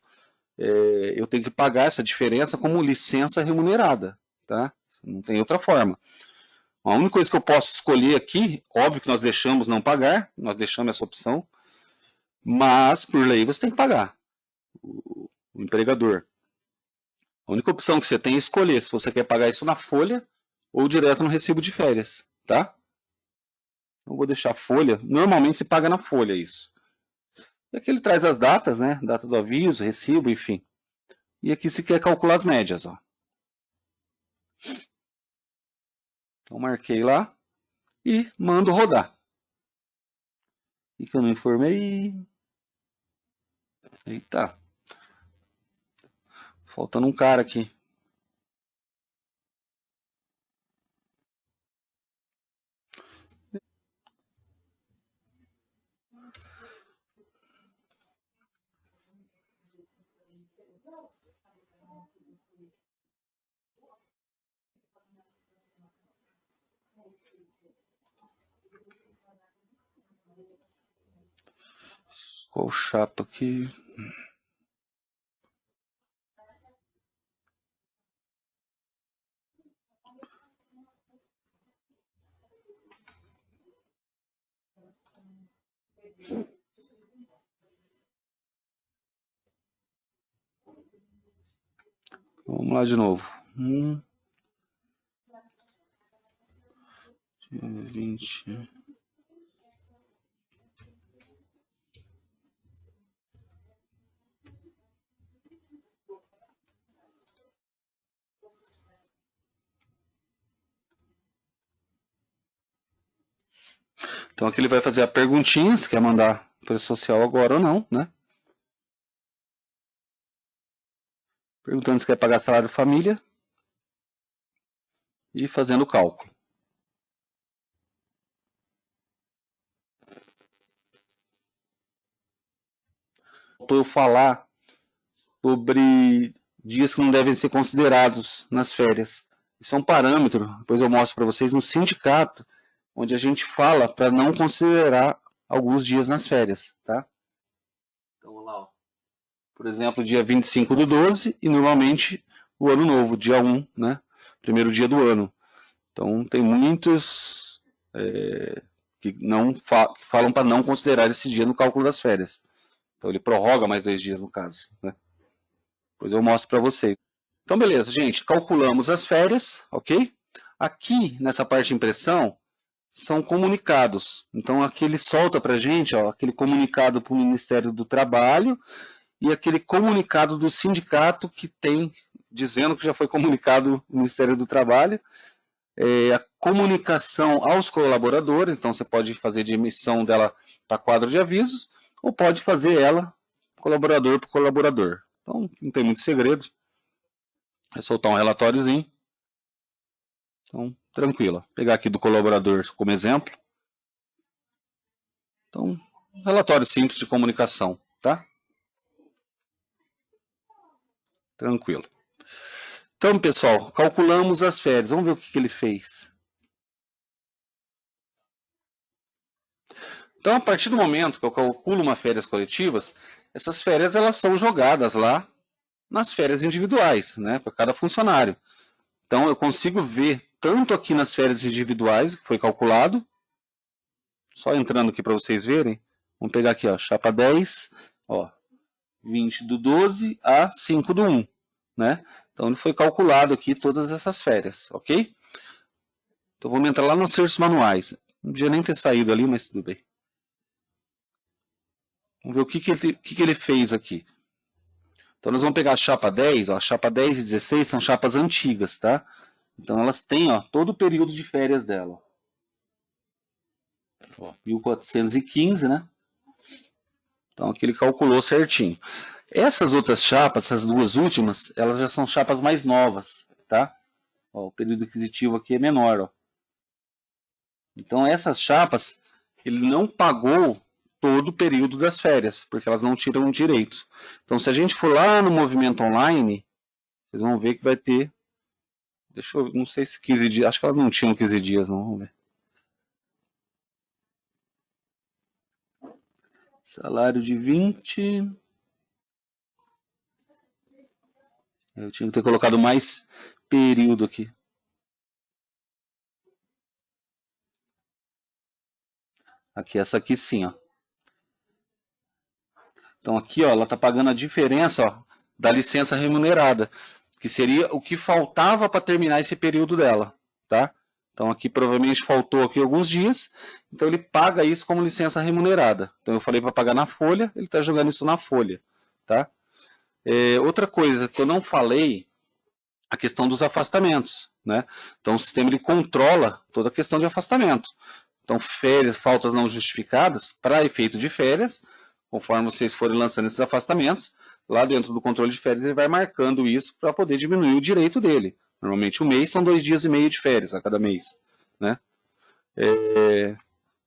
Speaker 1: eu tenho que pagar essa diferença como licença remunerada, tá? Não tem outra forma. A única coisa que eu posso escolher aqui, óbvio que nós deixamos não pagar, nós deixamos essa opção, mas por lei você tem que pagar, o empregador. A única opção que você tem é escolher se você quer pagar isso na folha ou direto no recibo de férias, tá? Eu vou deixar folha, normalmente se paga na folha isso. E aqui ele traz as datas, né? Data do aviso, recibo, enfim. E aqui se quer calcular as médias, ó. Então marquei lá e mando rodar. E que eu não informei. Eita. Faltando um cara aqui. Qual chapa aqui? Vamos lá de novo. 20. Então aqui ele vai fazer a perguntinha, se quer mandar para social agora ou não, né? Perguntando se quer pagar salário família e fazendo o cálculo. Eu falar sobre dias que não devem ser considerados nas férias. Isso é um parâmetro, depois eu mostro para vocês no sindicato, onde a gente fala para não considerar alguns dias nas férias, tá? Então, lá, ó. Por exemplo, dia 25/12 e normalmente o ano novo, dia 1, né? Primeiro dia do ano. Então, tem muitos que falam para não considerar esse dia no cálculo das férias. Então, ele prorroga mais 2 dias, no caso, né? Depois eu mostro para vocês. Então, beleza, gente. Calculamos as férias, ok? Aqui, nessa parte de impressão, são comunicados. Então, aqui ele solta para a gente, ó, aquele comunicado para o Ministério do Trabalho e aquele comunicado do sindicato que tem, dizendo que já foi comunicado no Ministério do Trabalho. A comunicação aos colaboradores, então você pode fazer de emissão dela para quadro de avisos, ou pode fazer ela colaborador por colaborador. Então, não tem muito segredo. É soltar um relatóriozinho. Então, tranquilo. Vou pegar aqui do colaborador como exemplo. Então, relatório simples de comunicação, tá? Tranquilo. Então, pessoal, calculamos as férias. Vamos ver o que ele fez. Então, a partir do momento que eu calculo uma férias coletivas, essas férias elas são jogadas lá nas férias individuais, né, para cada funcionário. Então, eu consigo ver tanto aqui nas férias individuais, que foi calculado, só entrando aqui para vocês verem, vamos pegar aqui, ó, chapa 10, ó, 20/12 a 5/1, né? Então, ele foi calculado aqui todas essas férias, ok? Então, vamos entrar lá nos certos manuais. Não podia nem ter saído ali, mas tudo bem. Vamos ver o que ele fez aqui. Então, nós vamos pegar a chapa 10, ó, a chapa 10 e 16 são chapas antigas, tá? Então, elas têm, ó, todo o período de férias dela. Ó, 1415, né? Então aqui ele calculou certinho. Essas outras chapas, essas duas últimas, elas já são chapas mais novas, tá? Ó, o período aquisitivo aqui é menor, ó. Então essas chapas, ele não pagou todo o período das férias, porque elas não tiram direito. Então se a gente for lá no movimento online, vocês vão ver que vai ter, deixa eu, não sei se 15 dias, acho que elas não tinham 15 dias, não, vamos ver. Salário de 20. Eu tinha que ter colocado mais período aqui. Aqui, essa aqui sim, ó. Então aqui, ó, ela está pagando a diferença, ó, da licença remunerada, que seria o que faltava para terminar esse período dela, tá? Então aqui provavelmente faltou aqui alguns dias, então ele paga isso como licença remunerada. Então eu falei para pagar na folha, ele está jogando isso na folha, tá? Outra coisa que eu não falei, a questão dos afastamentos, né? Então o sistema ele controla toda a questão de afastamento. Então férias, faltas não justificadas, para efeito de férias, conforme vocês forem lançando esses afastamentos, lá dentro do controle de férias ele vai marcando isso para poder diminuir o direito dele. Normalmente o mês são 2 dias e meio de férias a cada mês, né?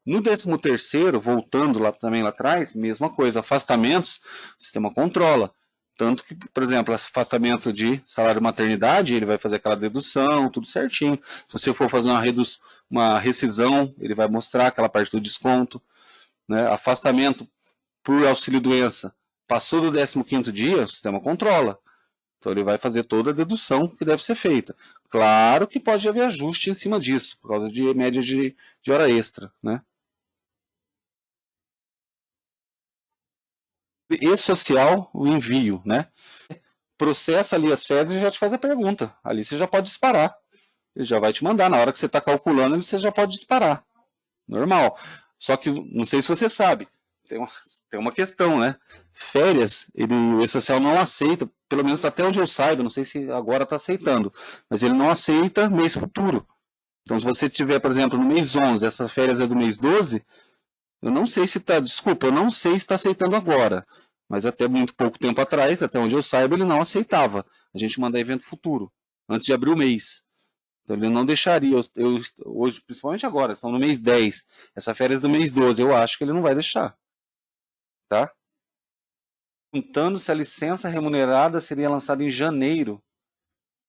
Speaker 1: No 13º, voltando lá também lá atrás, mesma coisa, afastamentos, o sistema controla. Tanto que, por exemplo, afastamento de salário maternidade, ele vai fazer aquela dedução, tudo certinho. Se você for fazer uma rescisão, ele vai mostrar aquela parte do desconto. Né? Afastamento por auxílio-doença, passou do 15º dia, o sistema controla. Então ele vai fazer toda a dedução que deve ser feita. Claro que pode haver ajuste em cima disso, por causa de média de hora extra, né? E social, o envio, né? Processa ali as férias e já te faz a pergunta. Ali você já pode disparar. Ele já vai te mandar. Na hora que você está calculando, você já pode disparar. Normal. Só que, não sei se você sabe, tem uma questão, né? Férias, o E-Social não aceita, pelo menos até onde eu saiba, não sei se agora está aceitando, mas ele não aceita mês futuro. Então, se você tiver, por exemplo, no mês 11, essas férias é do mês 12, eu não sei se está, desculpa, eu não sei se está aceitando agora, mas até muito pouco tempo atrás, até onde eu saiba, ele não aceitava a gente mandar evento futuro, antes de abrir o mês. Então ele não deixaria, hoje, principalmente agora, estão no mês 10, essa férias do mês 12, eu acho que ele não vai deixar, tá? Perguntando se a licença remunerada seria lançada em janeiro.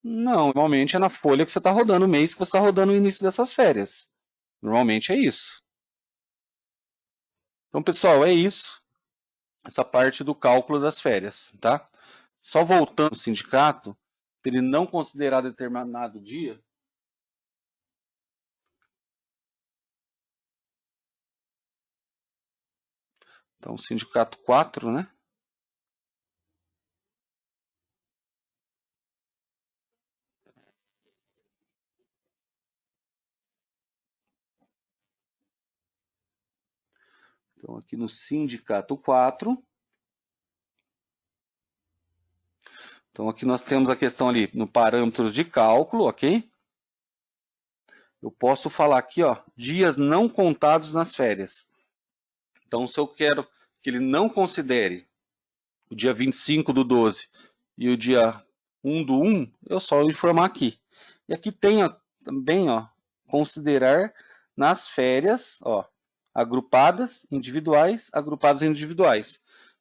Speaker 1: Não, normalmente é na folha que você está rodando o mês que você está rodando o início dessas férias. Normalmente é isso. Então, pessoal, é isso. Essa parte do cálculo das férias, tá? Só voltando ao sindicato, para ele não considerar determinado dia, então sindicato 4, né? Então aqui no sindicato 4, então aqui nós temos a questão ali no parâmetros de cálculo, ok? Eu posso falar aqui, ó, dias não contados nas férias. Então, se eu quero que ele não considere o dia 25 do 12 e o dia 1 do 1, eu só informar aqui. E aqui tem ó, também, ó, considerar nas férias, ó, agrupadas, individuais.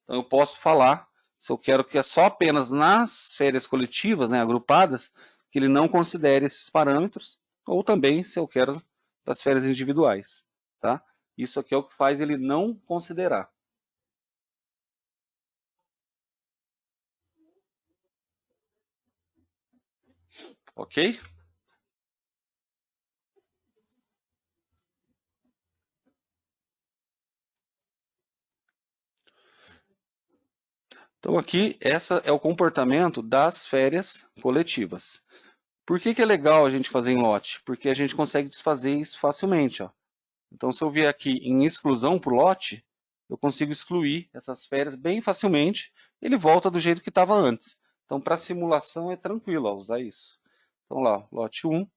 Speaker 1: Então, eu posso falar, se eu quero que é só apenas nas férias coletivas, né, agrupadas, que ele não considere esses parâmetros, ou também se eu quero das férias individuais, tá? Isso aqui é o que faz ele não considerar. Ok? Então aqui, essa é o comportamento das férias coletivas. Por que é legal a gente fazer em lote? Porque a gente consegue desfazer isso facilmente. Ó. Então, se eu vier aqui em exclusão por lote, eu consigo excluir essas férias bem facilmente. Ele volta do jeito que estava antes. Então, para simulação é tranquilo ó, usar isso. Então lá, lote 1.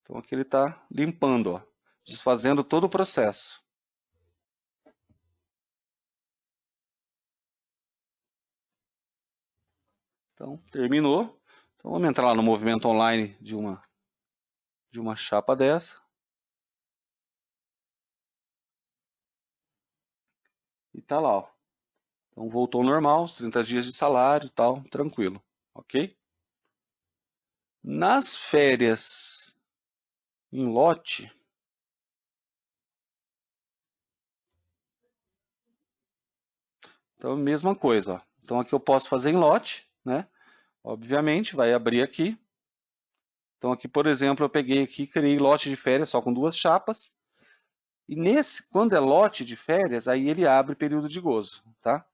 Speaker 1: Então aqui ele está limpando, ó, desfazendo todo o processo. Então, terminou. Então, vamos entrar lá no movimento online de uma chapa dessa. E tá lá, ó. Então, voltou ao normal, os 30 dias de salário e tal, tranquilo, ok? Nas férias em lote, então, mesma coisa, ó. Então, aqui eu posso fazer em lote, né? Obviamente, vai abrir aqui. Então, aqui, por exemplo, eu peguei aqui, criei lote de férias só com 2 chapas. E quando é lote de férias, aí ele abre período de gozo, tá?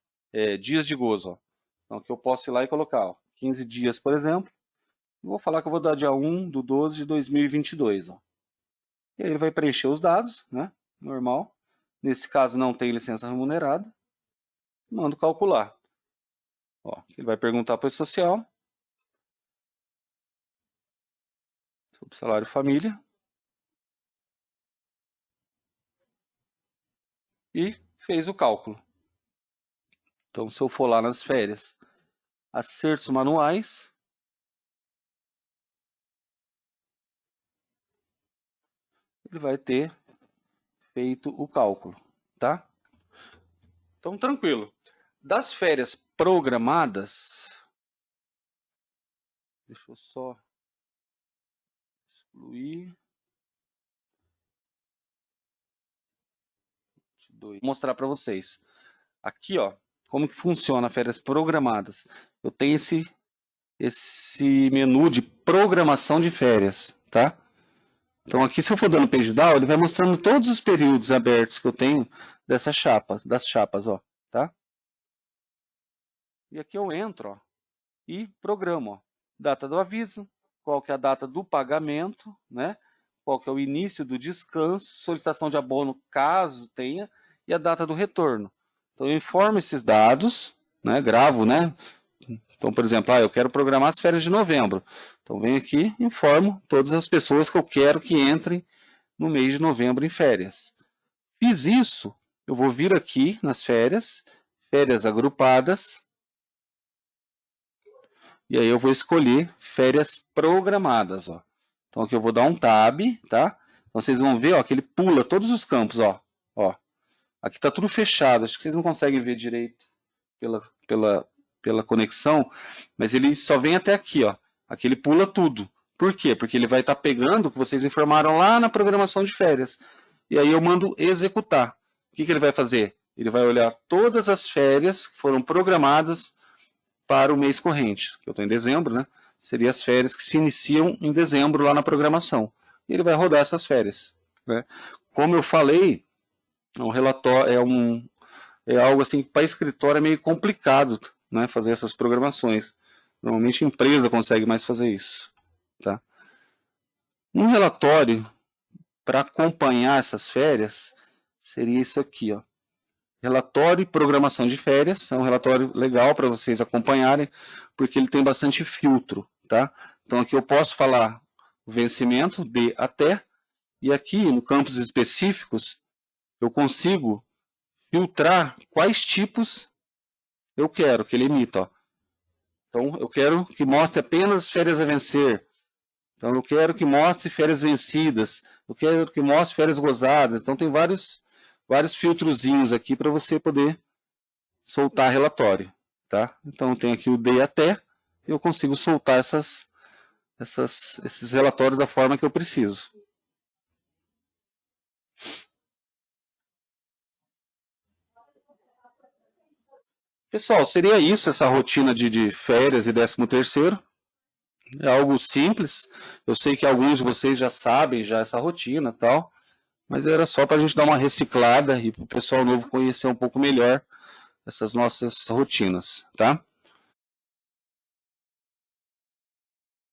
Speaker 1: Dias de gozo, ó. Então, aqui eu posso ir lá e colocar, ó, 15 dias, por exemplo. E vou falar que eu vou dar dia 1/12/2022, ó. E aí ele vai preencher os dados, né? Normal. Nesse caso, não tem licença remunerada. Mando calcular. Ó, ele vai perguntar para o social sobre salário família. E fez o cálculo. Então, se eu for lá nas férias, acertos manuais, ele vai ter feito o cálculo, tá? Então, tranquilo. Das férias programadas, deixa eu só excluir. Vou mostrar para vocês. Aqui, ó, como que funciona férias programadas. Eu tenho esse menu de programação de férias, tá? Então aqui, se eu for dando page down, ele vai mostrando todos os períodos abertos que eu tenho das chapas, ó, tá? E aqui eu entro, ó, e programo, ó, data do aviso, qual que é a data do pagamento, né? Qual que é o início do descanso, solicitação de abono, caso tenha, e a data do retorno. Então eu informo esses dados, né? Gravo, né? Então, por exemplo, eu quero programar as férias de novembro. Então venho aqui, informo todas as pessoas que eu quero que entrem no mês de novembro em férias. Fiz isso, eu vou vir aqui nas férias, férias agrupadas, e aí eu vou escolher férias programadas, ó. Então aqui eu vou dar um tab, tá? Então vocês vão ver, ó, que ele pula todos os campos, ó. Aqui tá tudo fechado, acho que vocês não conseguem ver direito pela conexão, mas ele só vem até aqui, ó. Aqui ele pula tudo. Por quê? Porque ele vai estar pegando o que vocês informaram lá na programação de férias. E aí eu mando executar. O que ele vai fazer? Ele vai olhar todas as férias que foram programadas para o mês corrente, que eu estou em dezembro, né? Seriam as férias que se iniciam em dezembro lá na programação. E ele vai rodar essas férias, né? Como eu falei, um relatório é algo assim, para escritório é meio complicado, né, fazer essas programações. Normalmente a empresa consegue mais fazer isso, tá? Um relatório para acompanhar essas férias seria isso aqui, ó. Relatório e programação de férias, é um relatório legal para vocês acompanharem, porque ele tem bastante filtro, tá? Então aqui eu posso falar o vencimento de até, e aqui no campos específicos eu consigo filtrar quais tipos eu quero que ele emita, ó. Então eu quero que mostre apenas férias a vencer. Então eu quero que mostre férias vencidas. Eu quero que mostre férias gozadas. Então tem vários filtrozinhos aqui para você poder soltar relatório, tá? Então tem aqui o D até, eu consigo soltar esses relatórios da forma que eu preciso. Pessoal, seria isso, essa rotina de férias e 13º. É algo simples. Eu sei que alguns de vocês já sabem já essa rotina e tal, mas era só para a gente dar uma reciclada e para o pessoal novo conhecer um pouco melhor essas nossas rotinas, tá?